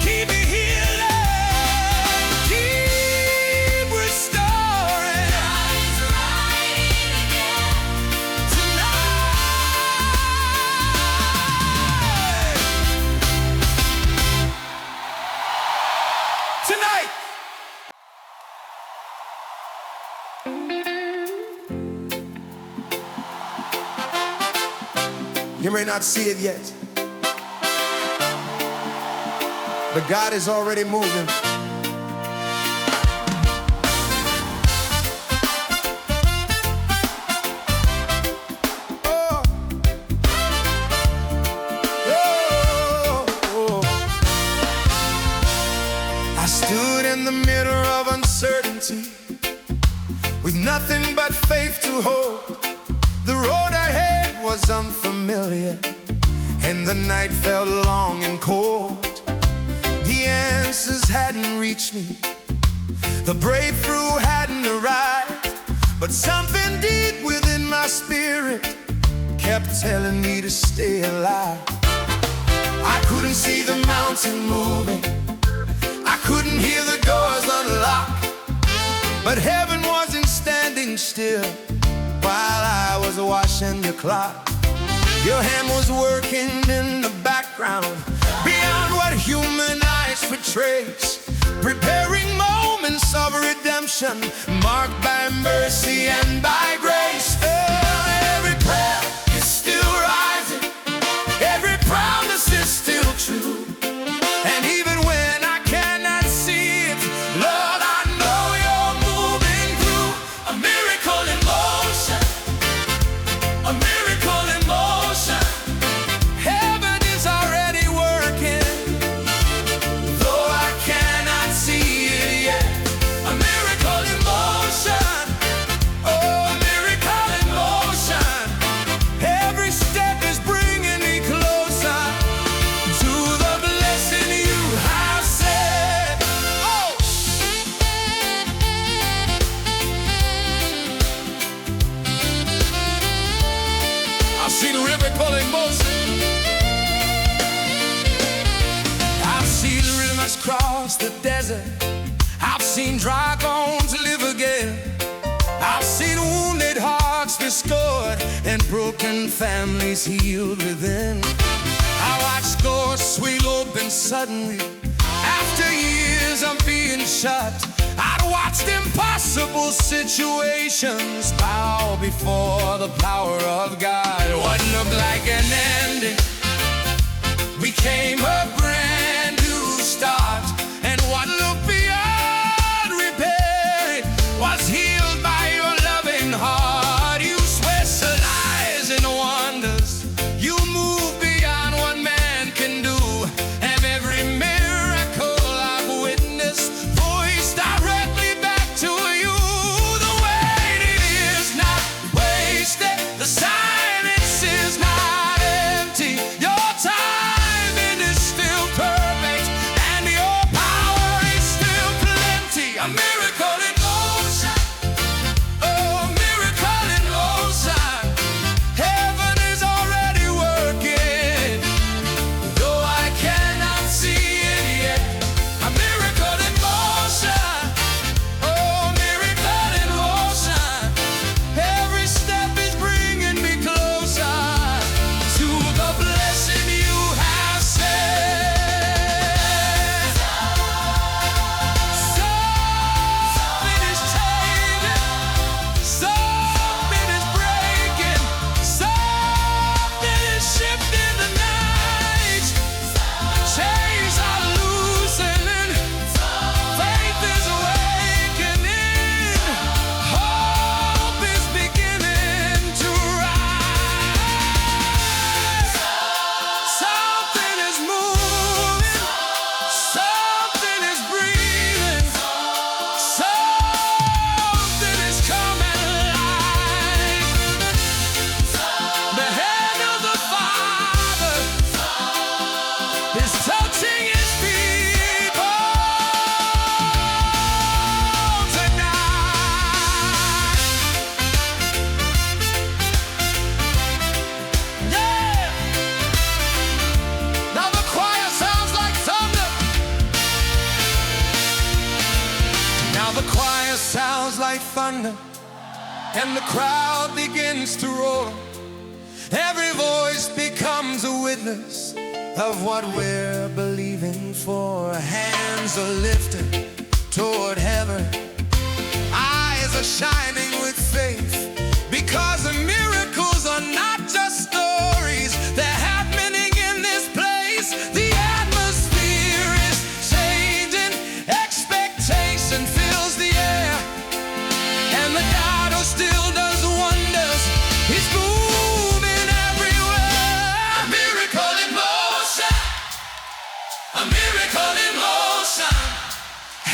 keep healing, keep restoring. God is writing again. Tonight, you may not see it yet, but God is already moving. Oh. Oh. I stood in the middle of uncertainty with nothing but faith to hold. The road ahead was unfamiliar and the night felt long and cold. The answers hadn't reached me, the breakthrough hadn't arrived, but something deep within my spirit kept telling me to stay alive. I couldn't see the mountain moving, I couldn't hear the doors unlock, but heaven wasn't standing still while I was watching your clock. Your hand was working in the background, beyond what human eyes could trace, preparing moments of redemption, marked by mercy and by grace. Oh, every prayer is still rising, every promise is still true, and even when I cannot see it, Lord, I know you're moving through. A miracle in motion, a miracle in motion. Heaven is already working, though I cannot see it yet. A miracle in motion, oh, a miracle in motion. Every step is bringing me closer to the blessing you have said. Oh! I've seen a river pulling motion. I've seen rivers cross the desert. I've seen dry bones live again. I've seen wounded hearts restored and broken families healed within. I watched doors swing open suddenly after years of being shut. I'd watched impossible situations bow before the power of God. What looked like an ending became a brand new start, and what looked beyond repair was healed by your loving heart. You specialize in wonders, you move beyond what man can do, and every miracle I've witnessed points directly back to you. The wait is not wasted, the silence is not empty. Your timing is is touching his people tonight. Yeah. Now the choir sounds like thunder. Now the choir sounds like thunder, and the crowd begins to roar. Every voice becomes a witness of what we're believing for. Hands are lifted toward heaven, eyes are shining with faith, because the miracles are not just stories, they're happening in this place. The atmosphere is changing, expectation fills the air, and the God who still does wonders, he's moving everywhere. A miracle in motion, a miracle in motion.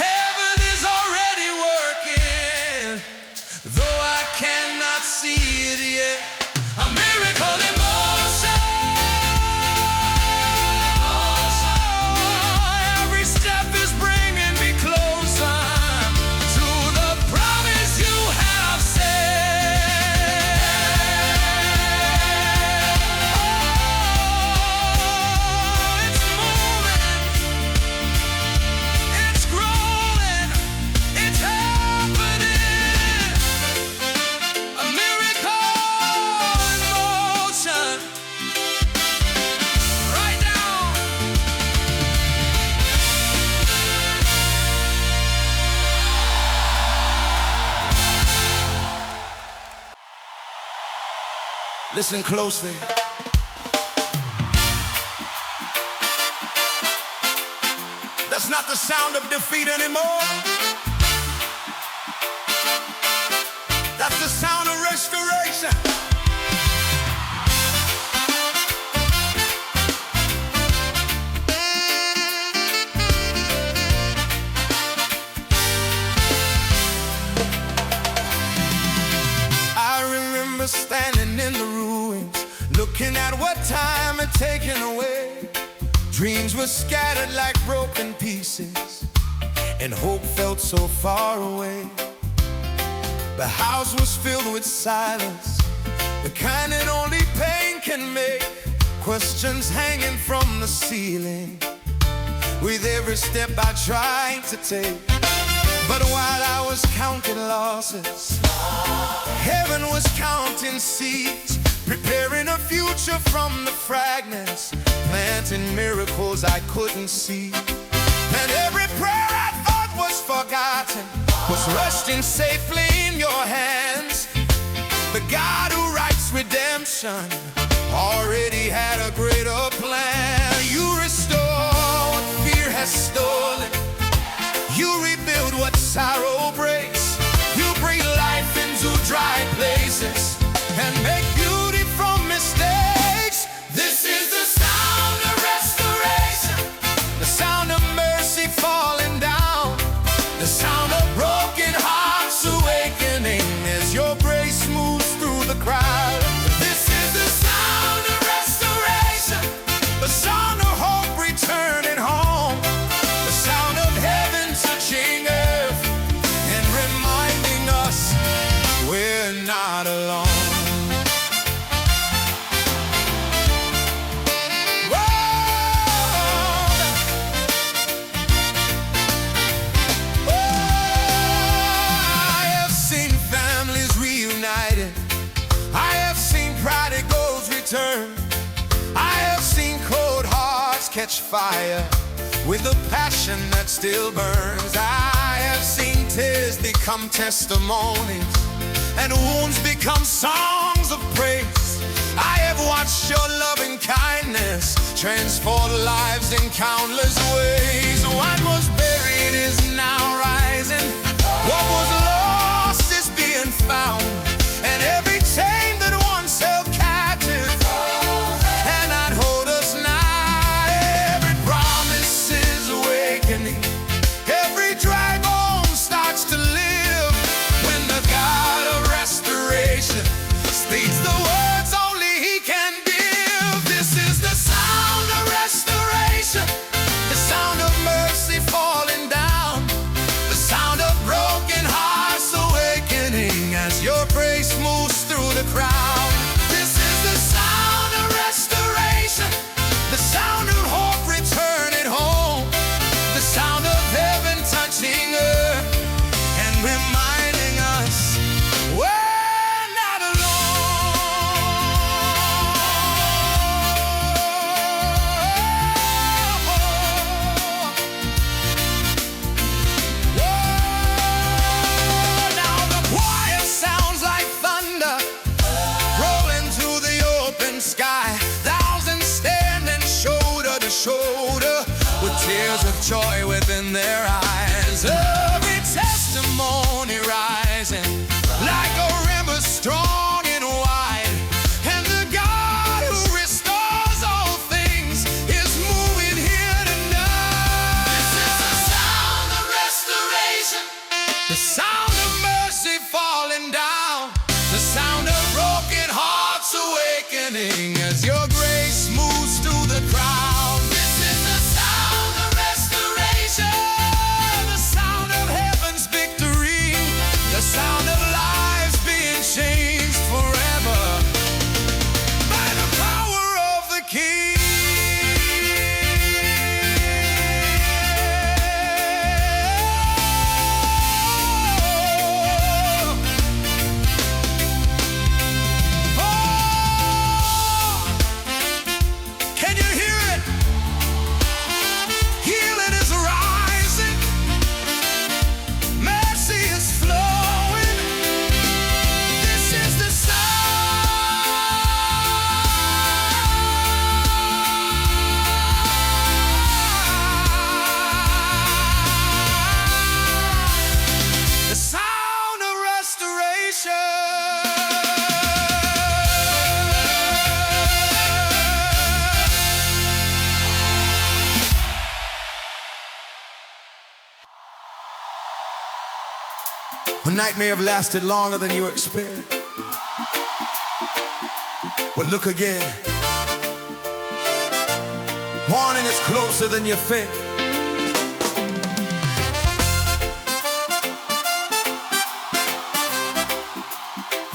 Heaven is already working, though I cannot see it yet. A miracle in motion. Every step is bringing me closer to the promise you have said. Oh, it's moving, it's growing, it's happening. A miracle in motion. Right now. Listen closely. That's not the sound of defeat anymore. That's the sound of restoration. I remember standing in the ruins, looking at what time had taken away. Dreams were scattered like broken pieces, and hope felt so far away. The house was filled with silence, the kind that only pain can make. Questions hanging from the ceiling with every step I tried to take. But while I was counting losses, heaven was counting seeds, preparing a future from the fragments, planting miracles I couldn't see. And every prayer I thought was forgotten was resting safely in your hands. The God who writes redemption already had a greater plan. You restore what fear has stolen, you rebuild what sorrow breaks, you breathe life into dry places and make beauty from mistakes. This is the sound of restoration, the sound of mercy falling down, the sound of broken hearts awakening as your grace moves through the crowd. This is the sound of restoration, the sound of hope returning home, the sound of heaven touching earth and reminding us we're not alone. Turn. I have seen cold hearts catch fire with a passion that still burns. I have seen tears become testimonies and wounds become songs of praise. I have watched your loving kindness transform lives in countless ways. What was buried is now rising, what was lost is being found, and every chain that once held captive cannot hold us now. Every promise is awakening, every dry bone starts to live when the God of restoration speaks the words only He can give. This is the sound of restoration, tears of joy within their eyes. Every testimony rising like a river strong and wide. And the God who restores all things is moving here tonight. This is the sound of restoration. The sound of mercy falling down. The sound of broken hearts awakening as your grace moves through the crowd. This is the sound of restoration. The sound of heaven's victory. The sound of lives being changed forever by the power of the King. Can you hear it? Healing is rising. Mercy is flowing. This is the sound of restoration. A night may have lasted longer than you expected, but look again. Morning is closer than you think.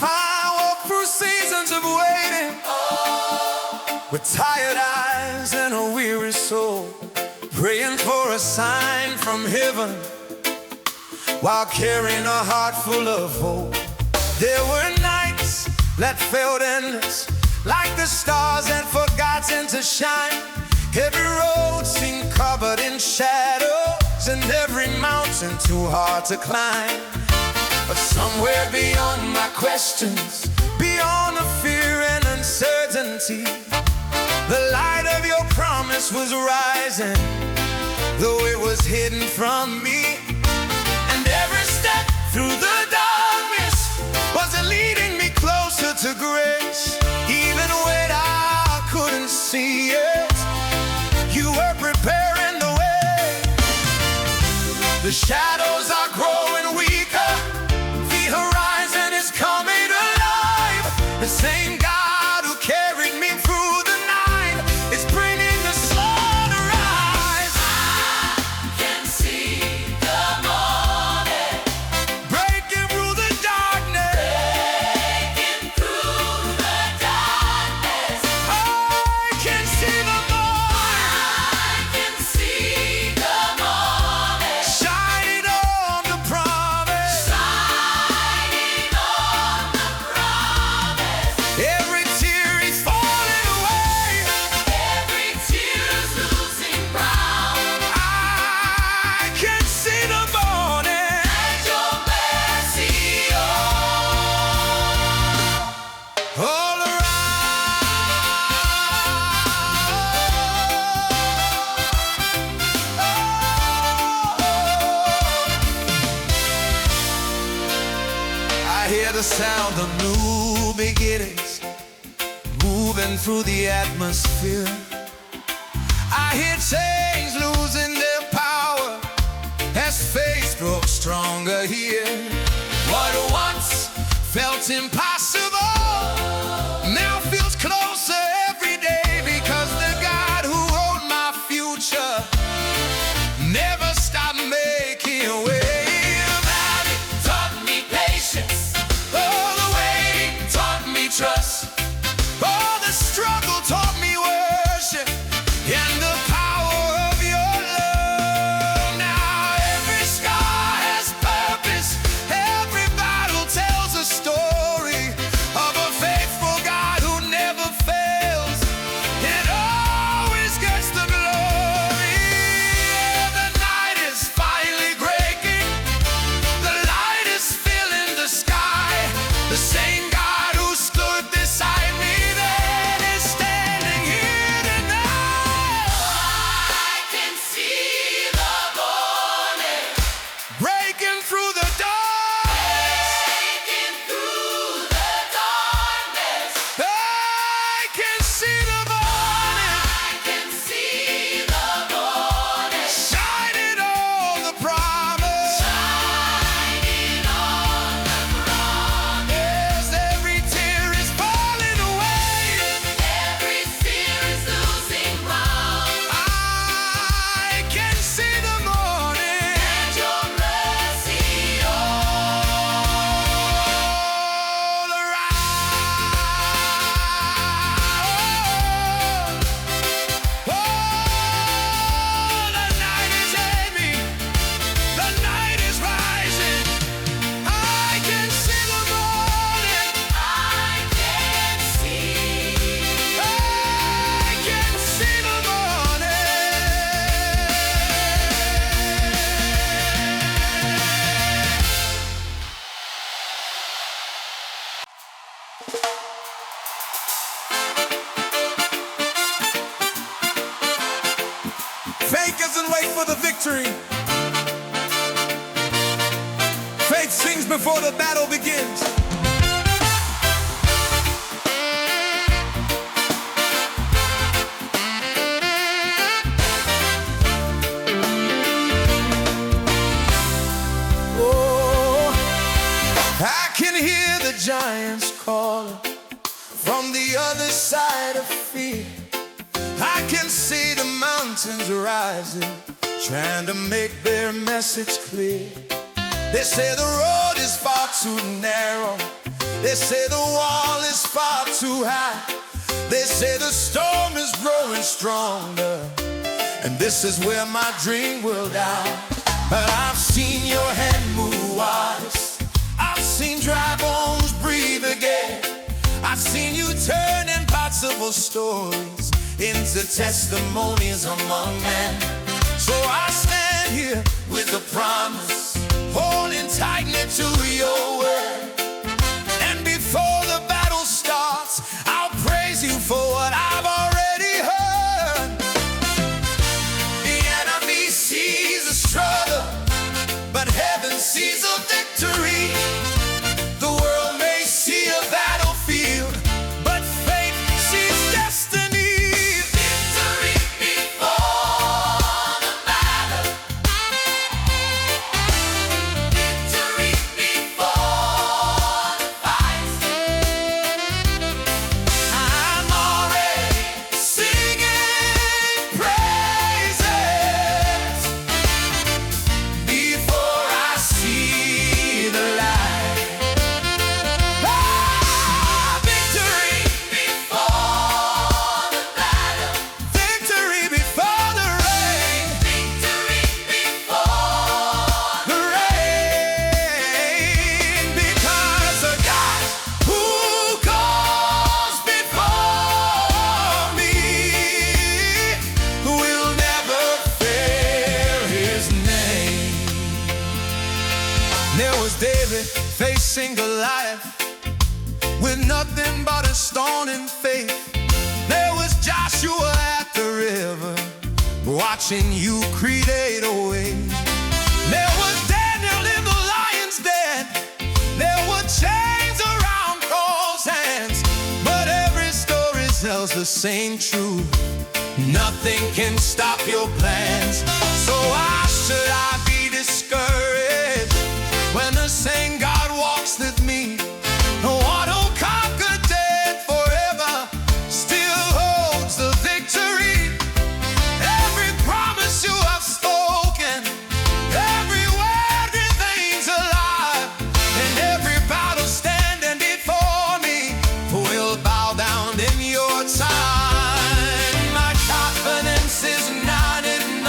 I walk through seasons of waiting with tired eyes and a weary soul, praying for a sign from heaven while carrying a heart full of hope. There were nights that felt endless, like the stars had forgotten to shine. Every road seemed covered in shadows, and every mountain too hard to climb. But somewhere beyond my questions, beyond the fear and uncertainty, the light of your promise was rising, though it was hidden from me. Every step through the darkness was leading me closer to grace. Even when I couldn't see it, you were preparing the way. The shadows are growing weaker. The horizon is coming alive. The same God who carried me through the night is bringing the sun to rise. I can see the morning Breaking through the darkness. breaking through the darkness. I can see the morning I can see the morning shining on the promise. shining on the promise. Every tear is falling away. Every tear's losing ground. I can see the morning. And your mercy All I hear the sound of new beginnings moving through the atmosphere. I hear chains losing their power as faith grows stronger here. What once felt impossible now feels closer every day, because the God who wrote my future never stopped making a way. valley taught me patience. All the waiting taught me trust. All the struggle taught me worship and the power of your love. Now every scar has purpose. Every battle tells a story. Faith doesn't wait for the victory. Faith sings before the battle begins. Oh, I can hear the giants calling from the other side of fear. I can see the mountains rising, trying to make their message clear. They say the road is far too narrow. They say the wall is far too high. They say the storm is growing stronger, and this is where my dream will die. But I've seen your hand move waters. I've seen dry bones breathe again. I've seen you turn impossible stories into testimonies among men. So I stand here with a promise, holding tightly to your word. And before the battle starts, I'll praise you for what I've already heard. The enemy sees a struggle, but heaven sees a victory. The world may see a battlefield, but faith sees destiny. Victory before the battle. Victory before the fight. I'm already singing praises before I see the light. Ah, victory Before the battle. victory before the rain, Victory before the rain, because the God who goes before me will never fail his name. There was David facing Goliath with nothing but a stone in faith. There was Joshua at the river, watching you create a way. There was Daniel in the lion's den. There were chains around Paul's hands. But every story tells the same truth: nothing can stop your plans. So why should I be discouraged when the same God walks with me? The one who conquered death forever still holds the victory. Every promise you have spoken, every word remains alive, and every battle standing before me will bow down in your time. My confidence is not in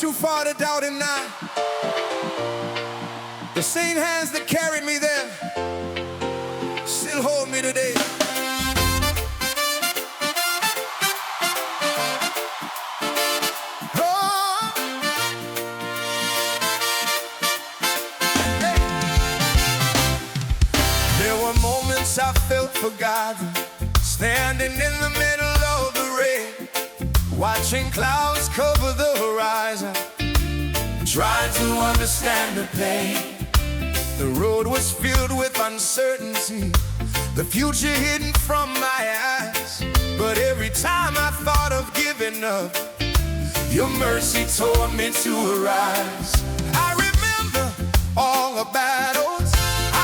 too far to doubt him now. The same hands that carried me there still hold me today. Oh. Hey. There were moments I felt forgotten, standing in the middle of the rain, watching clouds cover the horizon, trying to understand the pain. The road was filled with uncertainty, the future hidden from my eyes. But every time I thought of giving up, your mercy told me to arise. I remember all the battles,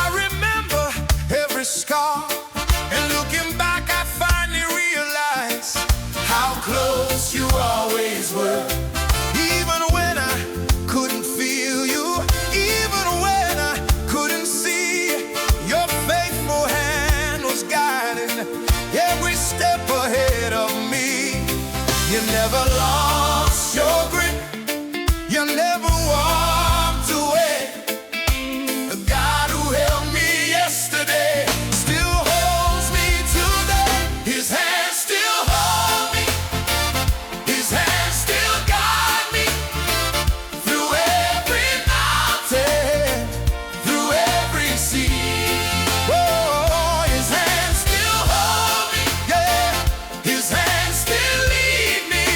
I remember every scar, and looking back I finally realized how close you always were. Even when I couldn't feel you, even when I couldn't see, your faithful hand was guiding every step ahead of me. You never lost your grip, you never walked away. The God who held me yesterday still holds me today. His hand still holds me, his hand still guides me through every mountain, through every sea. Oh, his hand still holds me, yeah, his hand still lead me.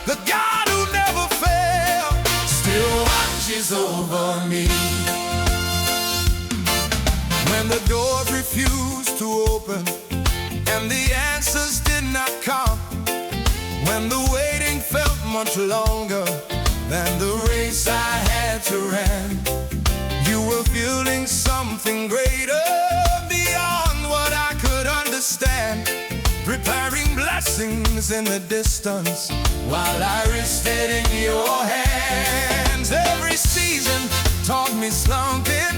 The God who never fails still watches over me. When the doors refused to open and the answers did not come, when the waiting felt much longer than the race I had to run, you were building something greater beyond what I could understand, preparing blessings in the distance while I rested in your hands. Every season taught me something,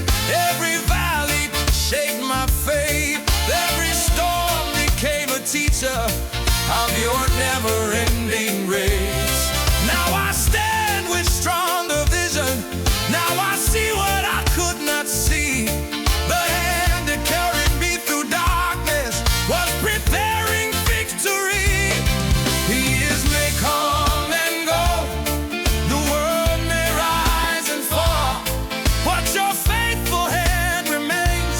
every valley shaped my faith, every storm became a teacher of your never-ending grace. Now I stand with stronger vision, now I see what I could not see. The hand that carried me through darkness was preparing victory. The years may come and go, the world may rise and fall, but your faithful hand remains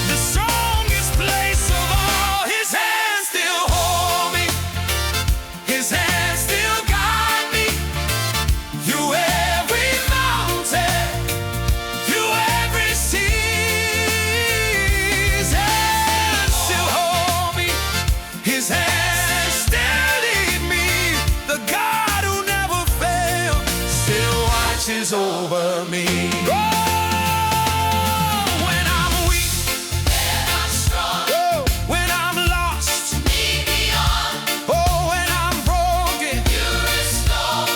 the strongest place of all. His hand still hold me, his hand still guide me through every mountain, through every sea. His hand still hold me, his hand still lead me. The God who never fails still watches over me. Oh, when I'm weak, Then I'm strong. oh, when I'm lost, Lead me on. oh, when I'm broken, You restore.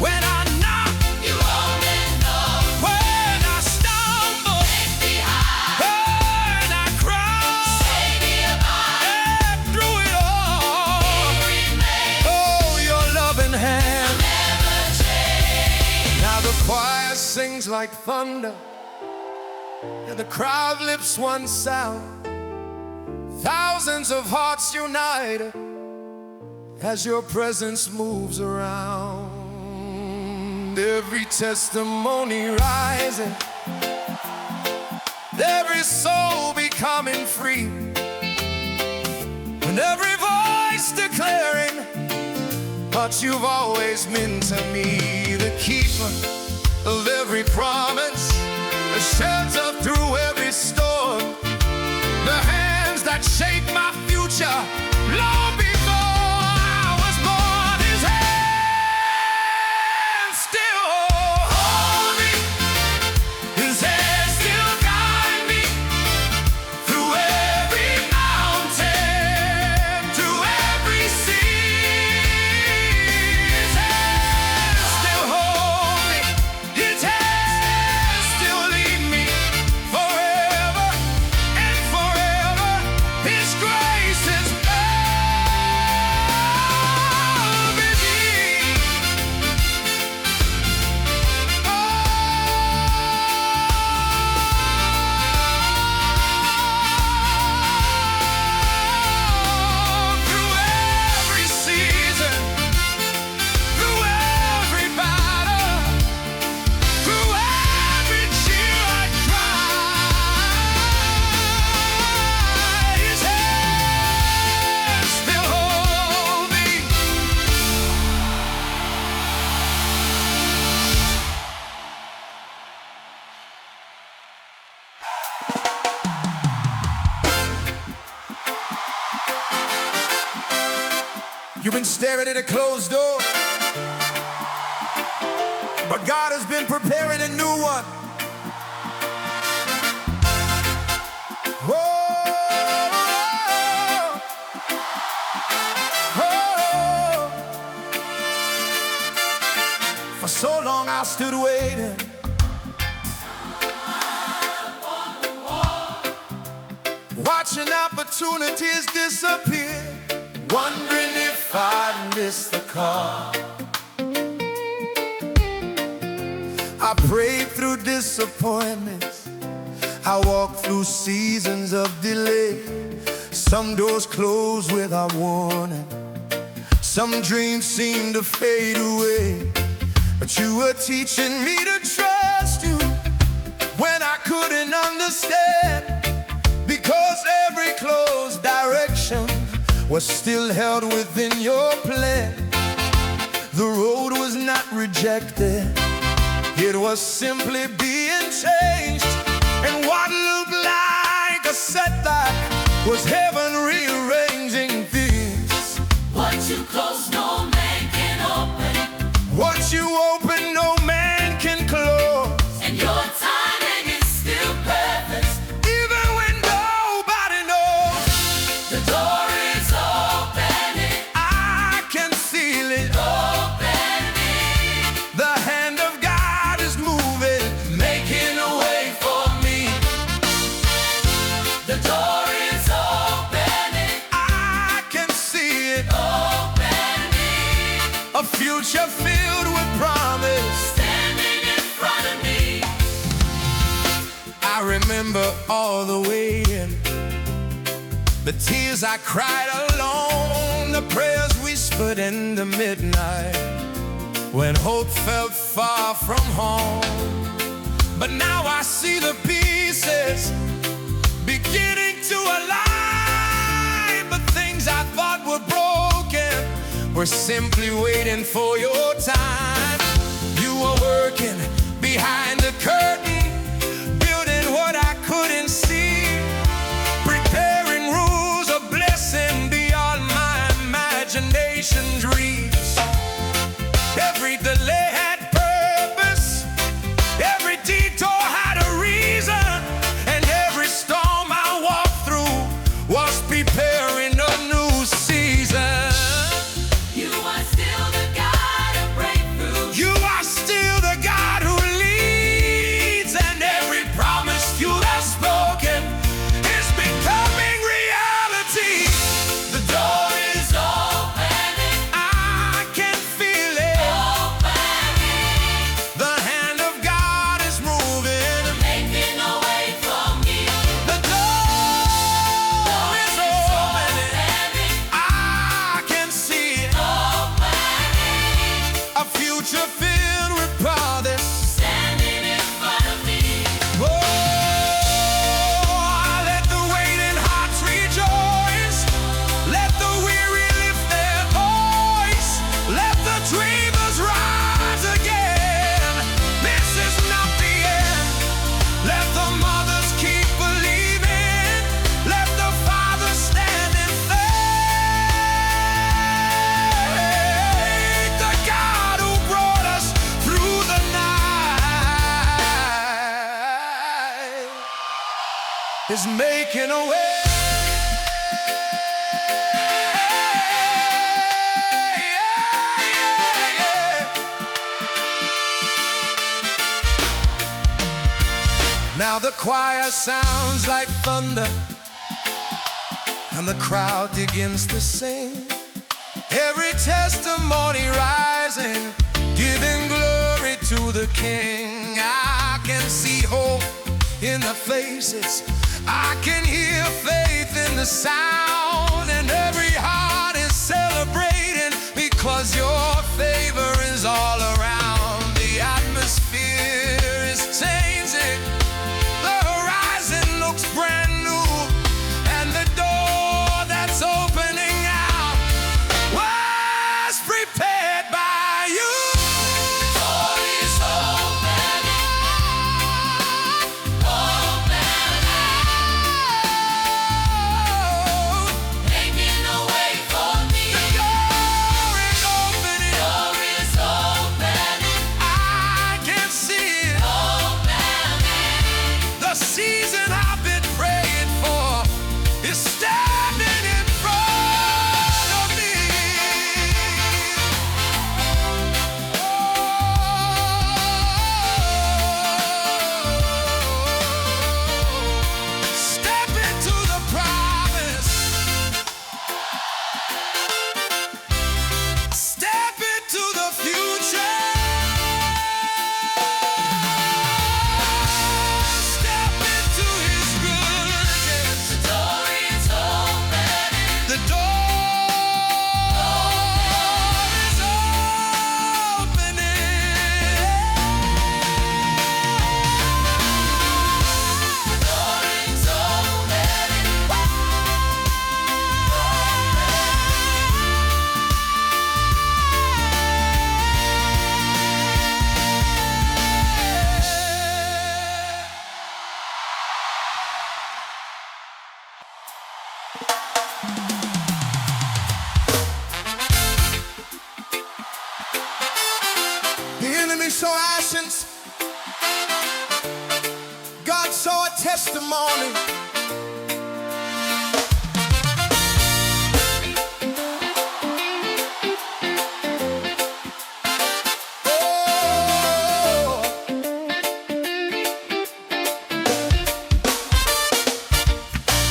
when I knock, You open doors. when I stumble, Take me high. when I cry, Stay nearby. and through it all, Remain. oh, your loving hand. Never change. Now the choir sings like thunder, and the crowd lifts one sound. Thousands of hearts united as your presence moves around. Every testimony rising, every soul becoming free, and every voice declaring what you've always meant to me. The keeper of every promise, the shelter through every storm, the hands that shape my future long before I was born. His hand still hold me, his hand still guide me through every mountain, through every sea. His hand still hold me, his hand still lead me. You've been staring at a closed door, but God has been preparing a new one. Oh, oh. For so long I stood waiting, watching opportunities disappear, wondering if I'd miss the call. I prayed through disappointments, I walked through seasons of delay. Some doors closed without warning, some dreams seemed to fade away. But you were teaching me to trust you when I couldn't understand, because every closed direction was still held within your plan. The road was not rejected, it was simply being changed. And what looked like a setback was heaven rearranging things. What you close, no man can open. What you open, no man can close. And your timing is still perfect. Even when nobody knows, The door is opening, I can feel it. opening. The hand of God is moving, making a way for me. The door is opening, I can see it. opening. A future filled with promise. Standing in front of me. I remember all the waiting, the tears I cried alone, the prayers whispered in the midnight, when hope felt far from home. But now I see the pieces beginning to align. The things I thought were broken were simply waiting for your time. You were working behind the curtain, building what I couldn't see, preparing rules of blessing beyond my imagination's reach. Every delay had purpose, every detour had a reason, and every storm I walked through was preparing a new season. You are still the God of breakthrough. You are still the God who leads, and every promise you have spoken is becoming reality. The door is Opening, I can feel it. opening. The hand of God is moving. Making a way for me. The door is opening. Opening, I can see it. opening. A future filled with promise. Standing in front of me. Oh, let the waiting hearts rejoice. Let the weary lift their voice. Let the dreamers rise again. This is not the end. Let the mothers keep believing. Let the fathers stand in faith. The God who brought us through the night is making a way. Now the choir sounds like thunder, and the crowd begins to sing. Every testimony rising, giving glory to the King. I can see hope in the faces, I can hear faith in the sound, and every heart is celebrating because your favor is all around. The atmosphere is changing, the horizon looks brand new, and the door that's opening out was prepared by you. Door is opening, opening. Making a way for me. The door testimony.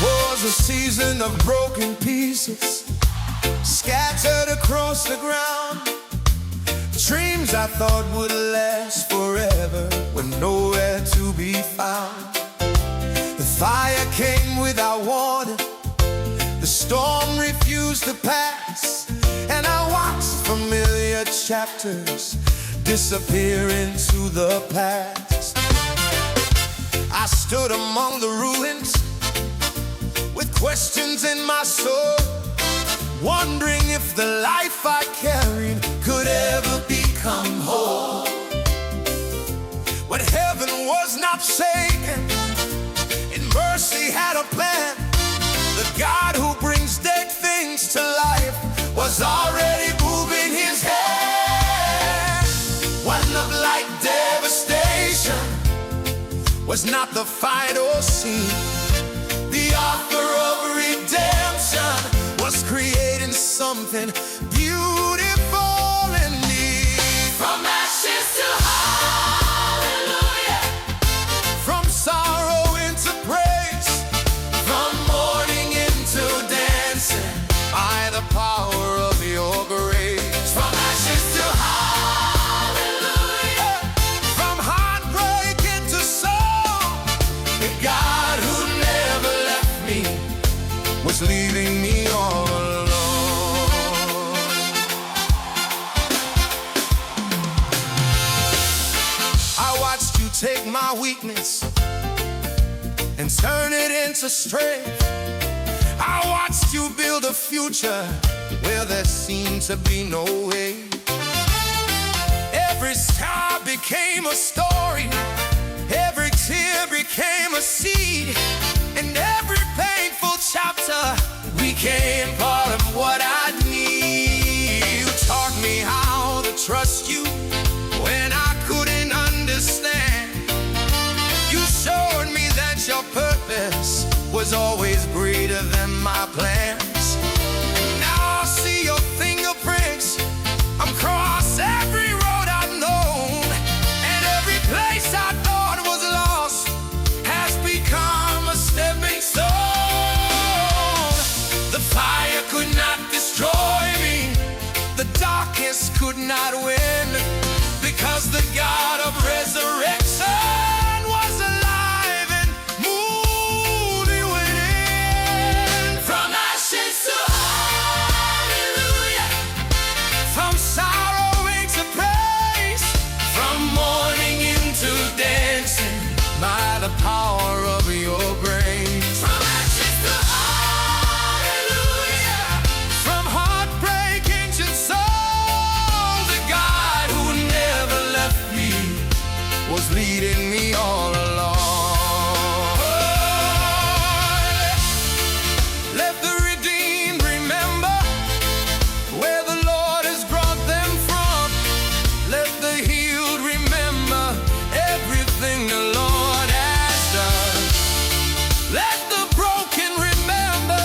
Was a season of broken pieces scattered across the ground. Dreams I thought would last forever were nowhere to be found. The fire came without warning, the storm refused to pass, and I watched familiar chapters disappear into the past. I stood among the ruins with questions in my soul, wondering if the life I carried could ever become whole. But heaven was not shaken, and mercy had a plan. The God who brings dead things to life was already moving his hand. What looked like devastation was not the final scene. The author of redemption was creating something beautiful indeed. From ashes to hallelujah, From sorrow into praise, from mourning into dancing, by the power of your grace. from ashes to hallelujah, From heartbreak into song, the God who never left me was leaving me all alone. I watched you take my weakness and turn it into strength. I watched you build a future where there seemed to be no way. Every star became a story, every tear became a seed, and every painful chapter became part of what I need. You taught me how to trust you when I couldn't understand. You showed me that your purpose was always greater than my plans. Now I see your fingerprints across every road I've known, and every place I thought was lost has become a stepping stone. The fire could not destroy me, the darkness could not win, because the God of resurrection was alive and moving within. from ashes to hallelujah, From sorrow into praise, from mourning into dancing, by the power of your grace. from ashes to hallelujah, From heartbreak into song, the God who never left me was leading me all along. Let the redeemed remember where the Lord has brought them from. Let the healed remember everything the Lord has done. Let the broken remember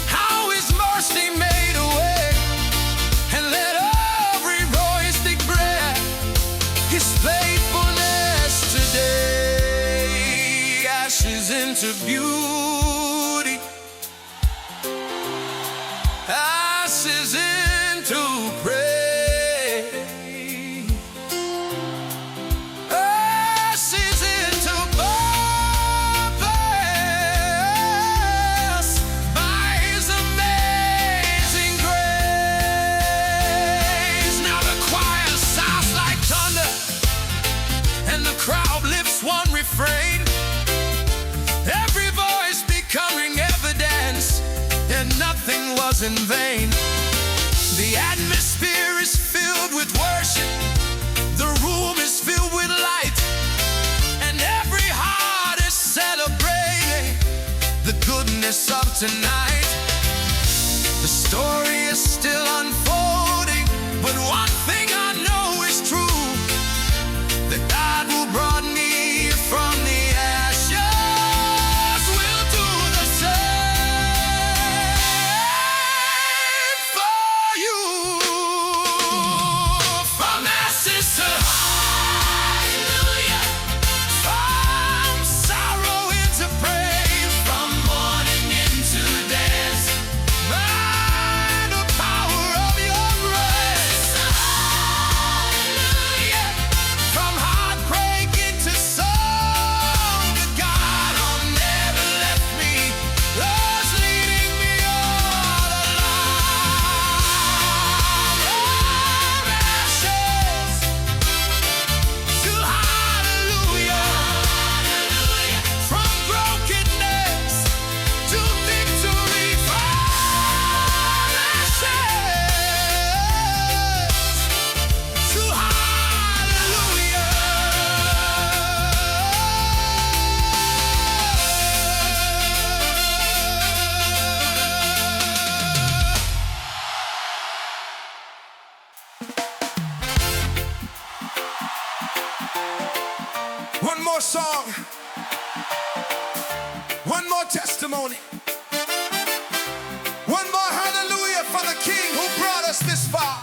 how his mercy made a way, and let every voice declare his faithfulness today. Ashes into beauty, ashes into praise, ashes into purpose, by his amazing grace. Now the choir sounds like thunder, and the crowd lifts one refrain, every voice becoming evidence that nothing was in vain. The atmosphere is filled with worship, the room is filled with light, and every heart is celebrating the goodness of tonight. The story is still unfolding, but one thing I know is true, the God who brought me from the ashes One more song, one more testimony, one more hallelujah for the King who brought us this far.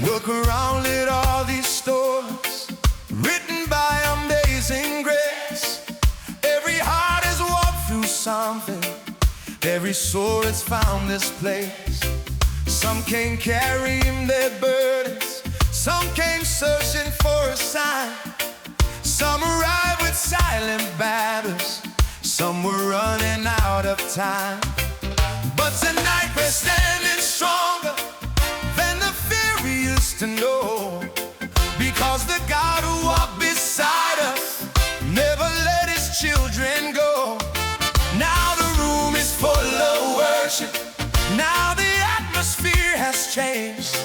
Look around at all these stories written by amazing grace. Every heart has walked through something, every soul has found this place. Some came carrying their burdens, some came searching for a sign. Some arrived with silent battles, some were running out of time. But tonight we're standing stronger than the fear we used to know, because the God who walked beside us never let his children go. Now the room is full of worship, now the atmosphere has changed,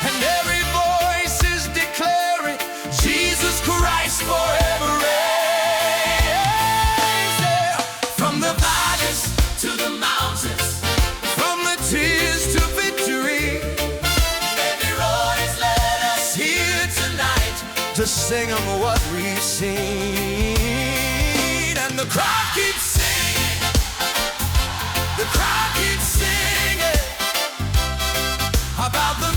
and every voice is declaring Jesus Christ forever reigns. Yeah. From the valleys to the mountains, from the tears to victory, every road has led us here tonight to sing of what we've seen. And the crowd keeps singing, the crowd keeps singing about the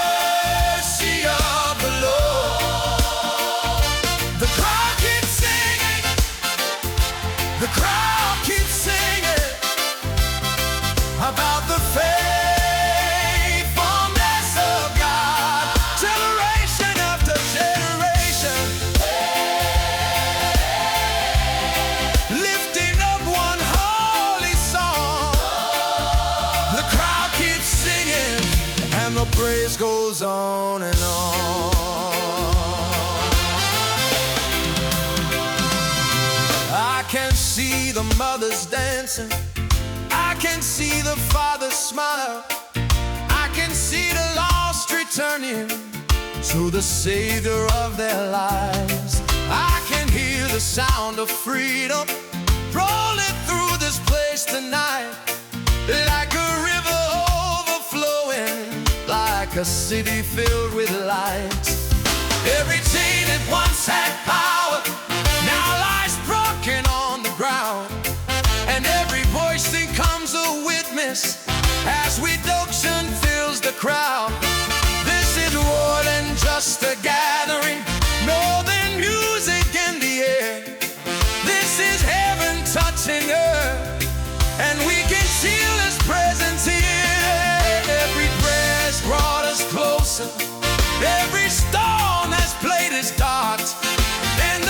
mercy of the Lord. The crowd keeps singing, the crowd keeps singing about the faithfulness of God, generation after generation, lifting up one holy song. The crowd keeps singing, and the praise goes on and on. I can see the mothers dancing, I can see the fathers smile, I can see the lost returning to the Savior of their lives. I can hear the sound of freedom rolling through this place tonight, like a river overflowing, like a city filled with lights. Every chain that once had power now lies broken on the ground, and every voice becomes a witness as reproduction fills the crowd. This is more than just a gathering, more than music in the air. This is heaven touching earth, and we can feel his presence here. Every prayer has brought us closer, every storm has played its part, and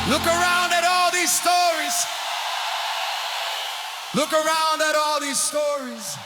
Look around at all these stories. Look around at all these stories.